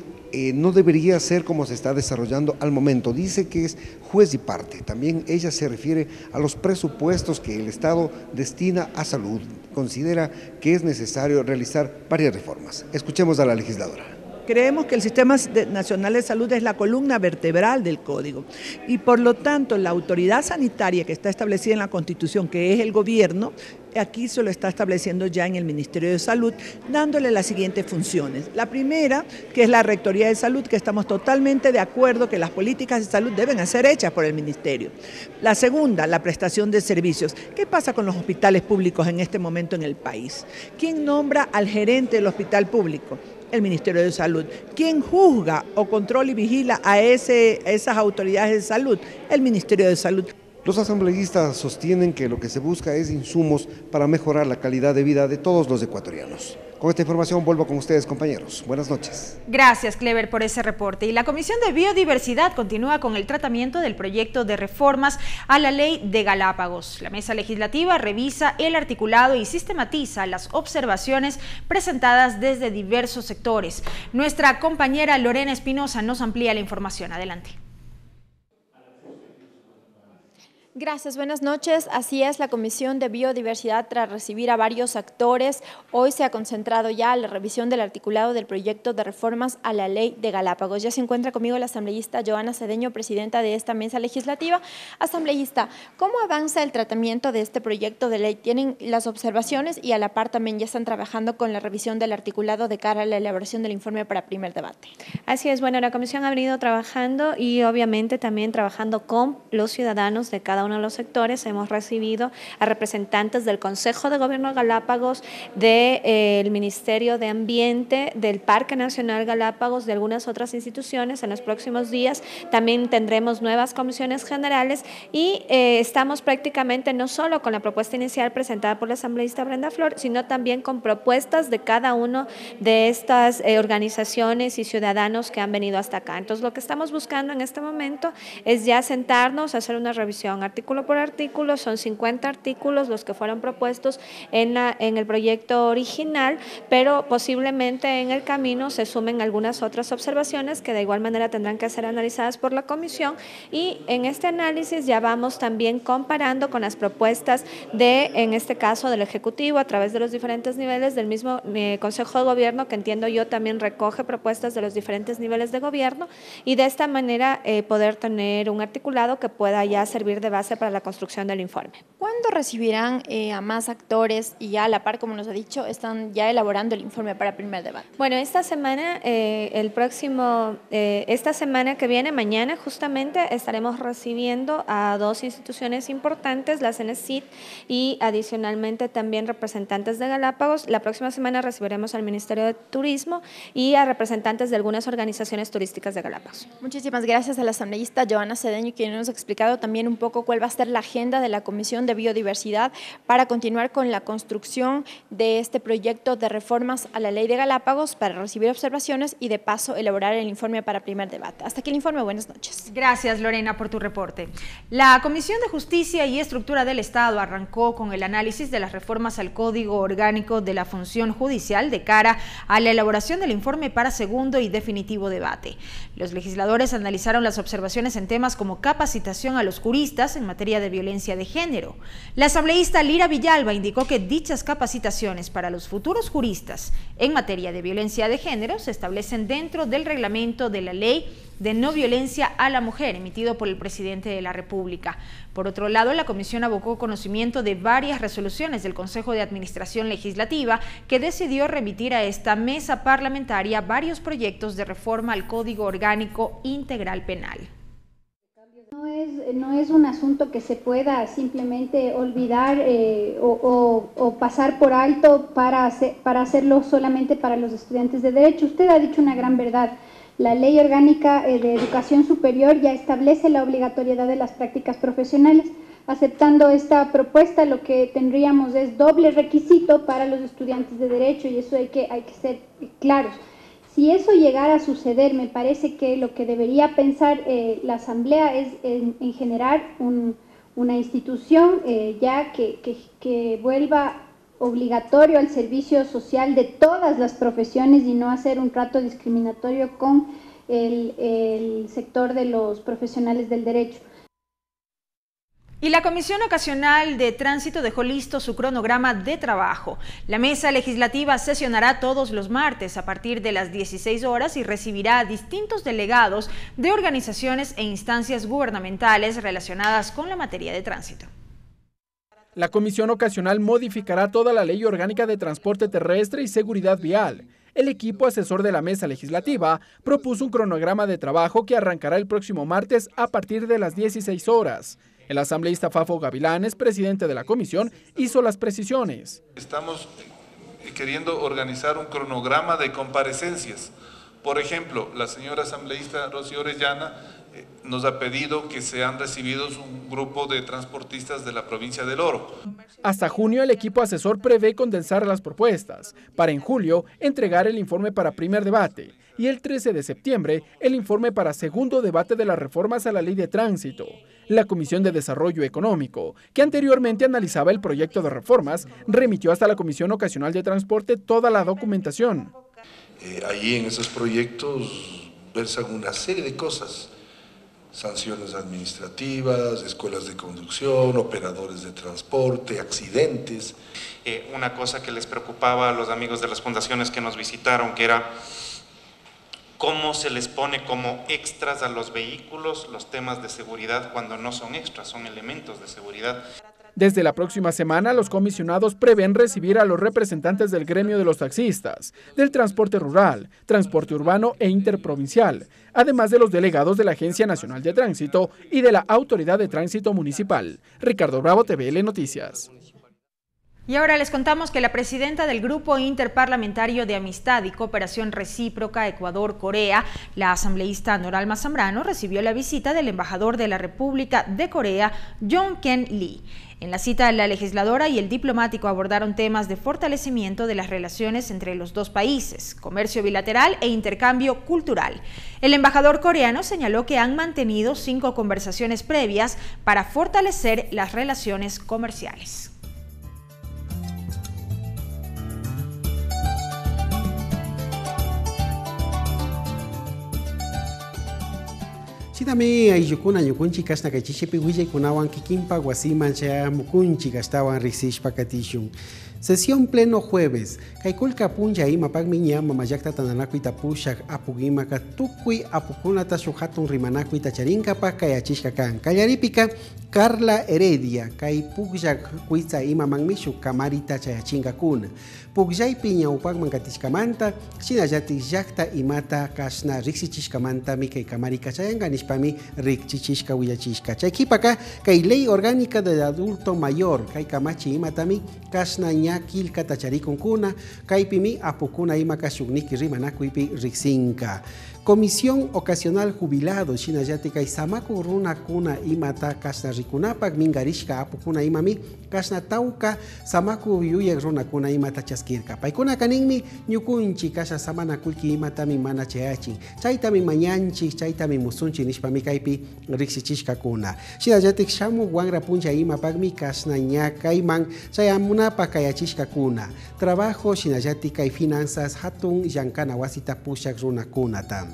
Speaker 2: no debería ser como se está desarrollando al momento. Dice que es juez y parte. También ella se refiere a los presupuestos que el Estado destina a salud. Considera que es necesario realizar varias reformas. Escuchemos a la legisladora.
Speaker 6: Creemos que el Sistema Nacional de Salud es la columna vertebral del Código y por lo tanto la autoridad sanitaria que está establecida en la Constitución, que es el gobierno, aquí se lo está estableciendo ya en el Ministerio de Salud, dándole las siguientes funciones. La primera, que es la Rectoría de Salud, que estamos totalmente de acuerdo que las políticas de salud deben ser hechas por el Ministerio. La segunda, la prestación de servicios. ¿Qué pasa con los hospitales públicos en este momento en el país? ¿Quién nombra al gerente del hospital público? El Ministerio de Salud. ¿Quién juzga o controla y vigila a esas autoridades de salud? El Ministerio de Salud.
Speaker 2: Los asambleístas sostienen que lo que se busca es insumos para mejorar la calidad de vida de todos los ecuatorianos. Con esta información vuelvo con ustedes, compañeros. Buenas noches.
Speaker 5: Gracias, Clever, por ese reporte. Y la Comisión de Biodiversidad continúa con el tratamiento del proyecto de reformas a la Ley de Galápagos. La mesa legislativa revisa el articulado y sistematiza las observaciones presentadas desde diversos sectores. Nuestra compañera Lorena Espinosa nos amplía la información. Adelante.
Speaker 3: Gracias, buenas noches. Así es, la Comisión de Biodiversidad, tras recibir a varios actores, hoy se ha concentrado ya en la revisión del articulado del proyecto de reformas a la Ley de Galápagos. Ya se encuentra conmigo la asambleísta Joana Cedeño, presidenta de esta mesa legislativa. Asambleísta, ¿cómo avanza el tratamiento de este proyecto de ley? ¿Tienen las observaciones y a la par también ya están trabajando con la revisión del articulado de cara a la elaboración del informe para primer debate?
Speaker 7: Así es, bueno, la Comisión ha venido trabajando y obviamente también trabajando con los ciudadanos de cada uno de los sectores. Hemos recibido a representantes del Consejo de Gobierno de Galápagos, del Ministerio de Ambiente, del Parque Nacional Galápagos, de algunas otras instituciones. En los próximos días también tendremos nuevas comisiones generales y estamos prácticamente no solo con la propuesta inicial presentada por la asambleísta Brenda Flor, sino también con propuestas de cada uno de estas organizaciones y ciudadanos que han venido hasta acá. Entonces, lo que estamos buscando en este momento es ya sentarnos, hacer una revisión artículo por artículo. Son 50 artículos los que fueron propuestos en el proyecto original, pero posiblemente en el camino se sumen algunas otras observaciones que de igual manera tendrán que ser analizadas por la comisión, y en este análisis ya vamos también comparando con las propuestas en este caso del Ejecutivo a través de los diferentes niveles del mismo Consejo de Gobierno, que entiendo yo también recoge propuestas de los diferentes niveles de gobierno, y de esta manera poder tener un articulado que pueda ya servir de base para la construcción del informe.
Speaker 3: ¿Cuándo recibirán a más actores y ya a la par, como nos ha dicho, están ya elaborando el informe para primer debate?
Speaker 7: Bueno, esta semana, esta semana que viene, mañana justamente, estaremos recibiendo a dos instituciones importantes, la CENESID y adicionalmente también representantes de Galápagos. La próxima semana recibiremos al Ministerio de Turismo y a representantes de algunas organizaciones turísticas de Galápagos.
Speaker 3: Muchísimas gracias a la asambleísta Joana Cedeño, quien nos ha explicado también un poco cuál va a ser la agenda de la Comisión de Biodiversidad para continuar con la construcción de este proyecto de reformas a la Ley de Galápagos, para recibir observaciones y de paso elaborar el informe para primer debate. Hasta aquí el informe, buenas noches.
Speaker 5: Gracias, Lorena, por tu reporte. La Comisión de Justicia y Estructura del Estado arrancó con el análisis de las reformas al Código Orgánico de la Función Judicial de cara a la elaboración del informe para segundo y definitivo debate. Los legisladores analizaron las observaciones en temas como capacitación a los juristas en materia de violencia de género. La asambleísta Lira Villalba indicó que dichas capacitaciones para los futuros juristas en materia de violencia de género se establecen dentro del reglamento de la Ley de No Violencia a la Mujer, emitido por el presidente de la República. Por otro lado, la comisión abocó conocimiento de varias resoluciones del Consejo de Administración Legislativa, que decidió remitir a esta mesa parlamentaria varios proyectos de reforma al Código Orgánico Integral Penal.
Speaker 8: No es un asunto que se pueda simplemente olvidar o pasar por alto para hacerlo solamente para los estudiantes de Derecho. Usted ha dicho una gran verdad. La Ley Orgánica de Educación Superior ya establece la obligatoriedad de las prácticas profesionales. Aceptando esta propuesta, lo que tendríamos es doble requisito para los estudiantes de Derecho, y eso hay que ser claros. Si eso llegara a suceder, me parece que lo que debería pensar la Asamblea es en generar una institución ya que vuelva obligatorio al servicio social de todas las profesiones y no hacer un trato discriminatorio con el sector de los profesionales del derecho.
Speaker 5: Y la Comisión Ocasional de Tránsito dejó listo su cronograma de trabajo. La mesa legislativa sesionará todos los martes a partir de las 16 horas y recibirá a distintos delegados de organizaciones e instancias gubernamentales relacionadas con la materia de tránsito.
Speaker 1: La Comisión Ocasional modificará toda la Ley Orgánica de Transporte Terrestre y Seguridad Vial. El equipo asesor de la mesa legislativa propuso un cronograma de trabajo que arrancará el próximo martes a partir de las 16 horas. El asambleísta Fafo Gavilanes, presidente de la comisión, hizo las precisiones.
Speaker 9: Estamos queriendo organizar un cronograma de comparecencias. Por ejemplo, la señora asambleísta Rocío Orellana nos ha pedido que sean recibidos un grupo de transportistas de la provincia del Oro.
Speaker 1: Hasta junio el equipo asesor prevé condensar las propuestas, para en julio entregar el informe para primer debate y el 13 de septiembre el informe para segundo debate de las reformas a la ley de tránsito. La Comisión de Desarrollo Económico, que anteriormente analizaba el proyecto de reformas, remitió hasta la Comisión Ocasional de Transporte toda la documentación.
Speaker 10: Allí en esos proyectos versan una serie de cosas, sanciones administrativas, escuelas de conducción, operadores de transporte, accidentes.
Speaker 11: Una cosa que les preocupaba a los amigos de las fundaciones que nos visitaron, que era cómo se les pone como extras a los vehículos los temas de seguridad cuando no son extras, son elementos de seguridad.
Speaker 1: Desde la próxima semana, los comisionados prevén recibir a los representantes del gremio de los taxistas, del transporte rural, transporte urbano e interprovincial, además de los delegados de la Agencia Nacional de Tránsito y de la Autoridad de Tránsito Municipal. Ricardo Bravo, TVL Noticias.
Speaker 5: Y ahora les contamos que la presidenta del Grupo Interparlamentario de Amistad y Cooperación Recíproca Ecuador-Corea, la asambleísta Noralma Zambrano, recibió la visita del embajador de la República de Corea, Jong Ken Lee. En la cita, la legisladora y el diplomático abordaron temas de fortalecimiento de las relaciones entre los dos países, comercio bilateral e intercambio cultural. El embajador coreano señaló que han mantenido 5 conversaciones previas para fortalecer las relaciones comerciales.
Speaker 16: Sitami ayukuna yukunchi kasna kachichipi wille kunawan kikimpa guasiman cha mukunchi kastawan risishpa katishun. Sesión pleno jueves. Kaikulka punja ima pagmiña mamayakta tananaku itapushak apugima katukui apukuna tashuhatun rimanaku itacharinka pa kayachishka kan. Kallaripika Carla Heredia kai pugjak kuitza ima mangmishu kamarita chayachinga kuna. Pugjay piña upagman katishkamanta shinayati yakta imata kasna riksichishkamanta mikay kamarika chayanga nishpami rikchichishka huyachishka. Chaykipaka kai ley orgánica del adulto mayor kai kamachi imatami kasna kilka tacharikun kuna kaipimi apukuna ima kashukniki rimanakuipi riksinka. Comisión Ocasional Jubilado Shinayati kai samaku runa kuna imata kasna rikunapak mingarishka apukuna imami kasna tauka samaku yuyak runa kuna imata chaskirka. Paikuna kaninmi ñukunchi kasha samana kulki imatami mana cheachi. Chaytami mañanchi, chaytami musunchi nishpami kaipi riksichishka kuna. Shinayati shamu wangra puncha imapagmi kasna ñakaiman chayamuna pakayachishka kuna. Trabajo Shinayati kai finanzas hatun yankana wasita pushak runa kuna tam.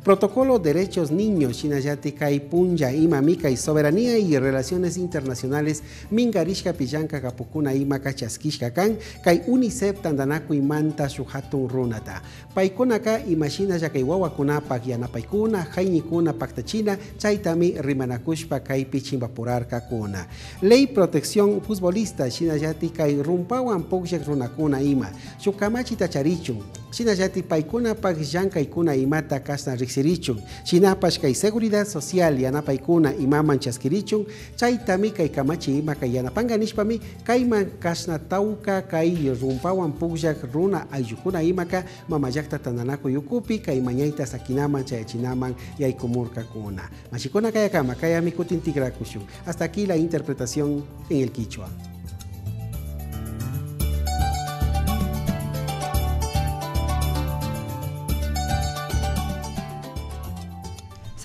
Speaker 16: Protocolo Derechos Niños, Shinayati kai punja ima mika y soberanía y relaciones internacionales mingarishka pillanka kapukuna ima kachaskishka kan kai UNICEF tandanaku imanta shuhatun runata. Paikunaka imashina ya kai wawakunapak yanapaykuna, jainikuna paktachina, chaitami rimanakushpa kai pichimbapurarka kuna. Ley Protección Futbolista, Shinayati kai rumpawan pukshak runakuna ima. Shukamachi tacharichun. Shinayati paikuna pak llankay imata kasna riksirichun. Shinapash kay seguridad social yanapaykuna imaman chaskirichun. Chaytami kay kamachi ima kay yanapanganishpami kayman kasna tauka kay rumpawan pukllak runa ayukuna imaka mamayakta tananaku yukupi kay mañayta sakinaman chayachinaman yaykumurka kuna. Mashikuna kayakama kayami kutintigrakushun. Hasta aquí la interpretación en el Quichua.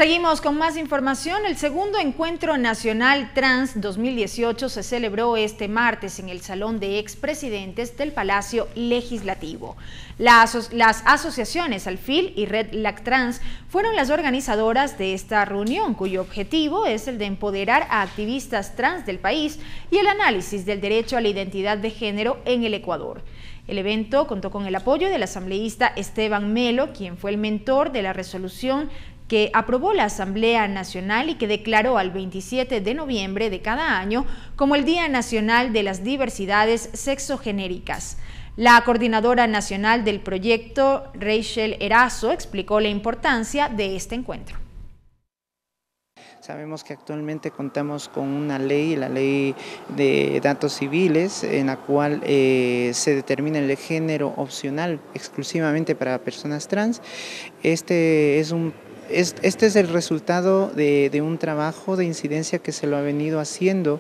Speaker 5: Seguimos con más información. El segundo Encuentro Nacional Trans 2018 se celebró este martes en el Salón de Expresidentes del Palacio Legislativo. Las asociaciones Alfil y Red Lactrans fueron las organizadoras de esta reunión, cuyo objetivo es el de empoderar a activistas trans del país y el análisis del derecho a la identidad de género en el Ecuador. El evento contó con el apoyo del asambleísta Esteban Melo, quien fue el mentor de la resolución que aprobó la Asamblea Nacional y que declaró al 27 de noviembre de cada año como el Día Nacional de las Diversidades Sexogenéricas. La coordinadora nacional del proyecto, Rachel Erazo, explicó la importancia de este encuentro.
Speaker 4: Sabemos que actualmente contamos con una ley, la ley de datos civiles, en la cual se determina el género opcional exclusivamente para personas trans. Este es el resultado de un trabajo de incidencia que se lo ha venido haciendo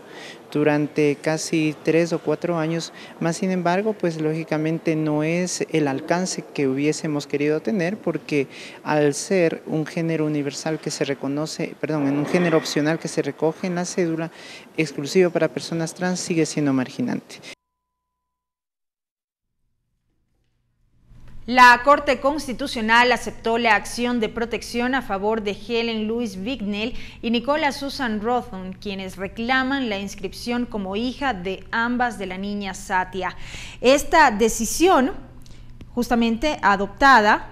Speaker 4: durante casi 3 o 4 años, más sin embargo, pues lógicamente no es el alcance que hubiésemos querido tener, porque al ser un género universal que se reconoce, un género opcional que se recoge en la cédula exclusivo para personas trans, sigue siendo marginante.
Speaker 5: La Corte Constitucional aceptó la acción de protección a favor de Helen Louise Bignell y Nicola Susan Rothon, quienes reclaman la inscripción como hija de ambas de la niña Satia. Esta decisión, justamente adoptada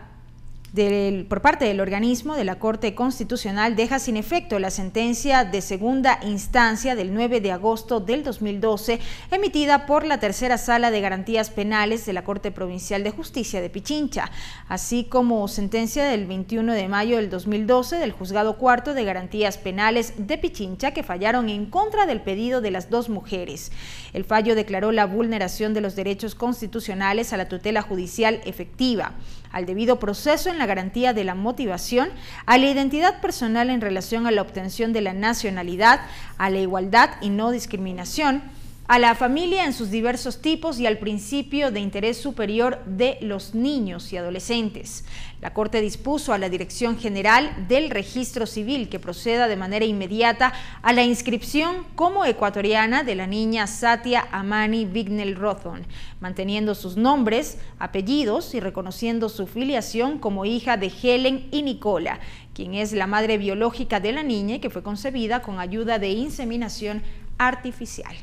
Speaker 5: por parte del organismo de la Corte Constitucional, deja sin efecto la sentencia de segunda instancia del 9 de agosto del 2012 emitida por la Tercera Sala de Garantías Penales de la Corte Provincial de Justicia de Pichincha, así como sentencia del 21 de mayo del 2012 del Juzgado Cuarto de Garantías Penales de Pichincha, que fallaron en contra del pedido de las dos mujeres. El fallo declaró la vulneración de los derechos constitucionales a la tutela judicial efectiva, al debido proceso en la garantía de la motivación, a la identidad personal en relación a la obtención de la nacionalidad, a la igualdad y no discriminación, a la familia en sus diversos tipos y al principio de interés superior de los niños y adolescentes. La Corte dispuso a la Dirección General del Registro Civil que proceda de manera inmediata a la inscripción como ecuatoriana de la niña Satia Amani Bignell Rothon, manteniendo sus nombres, apellidos y reconociendo su filiación como hija de Helen y Nicola, quien es la madre biológica de la niña y que fue concebida con ayuda de inseminación artificial.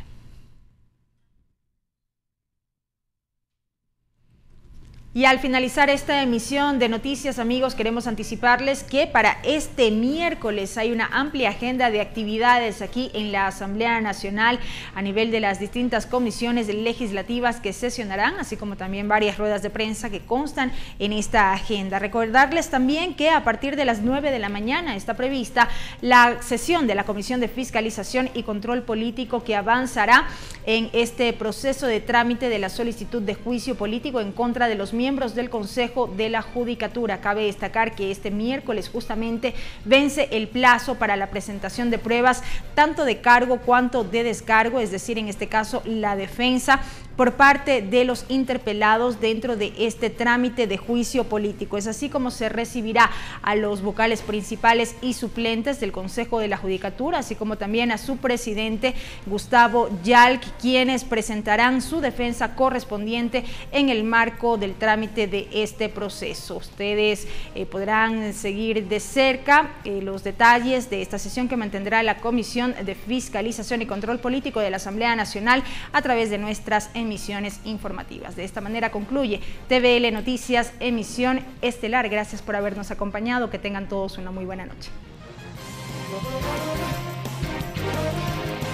Speaker 5: Y al finalizar esta emisión de noticias, amigos, queremos anticiparles que para este miércoles hay una amplia agenda de actividades aquí en la Asamblea Nacional a nivel de las distintas comisiones legislativas que sesionarán, así como también varias ruedas de prensa que constan en esta agenda. Recordarles también que a partir de las 9 de la mañana está prevista la sesión de la Comisión de Fiscalización y Control Político, que avanzará en este proceso de trámite de la solicitud de juicio político en contra de los miembros del Consejo de la Judicatura. Cabe destacar que este miércoles justamente vence el plazo para la presentación de pruebas tanto de cargo cuanto de descargo, es decir, en este caso la defensa por parte de los interpelados dentro de este trámite de juicio político. Es así como se recibirá a los vocales principales y suplentes del Consejo de la Judicatura, así como también a su presidente Gustavo Yalc, quienes presentarán su defensa correspondiente en el marco del trámite de este proceso. Ustedes podrán seguir de cerca los detalles de esta sesión que mantendrá la Comisión de Fiscalización y Control Político de la Asamblea Nacional a través de nuestras emisiones informativas. De esta manera concluye TVL Noticias, emisión estelar. Gracias por habernos acompañado. Que tengan todos una muy buena noche.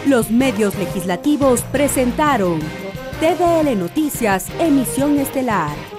Speaker 12: Los medios legislativos presentaron TVL Noticias, emisión estelar.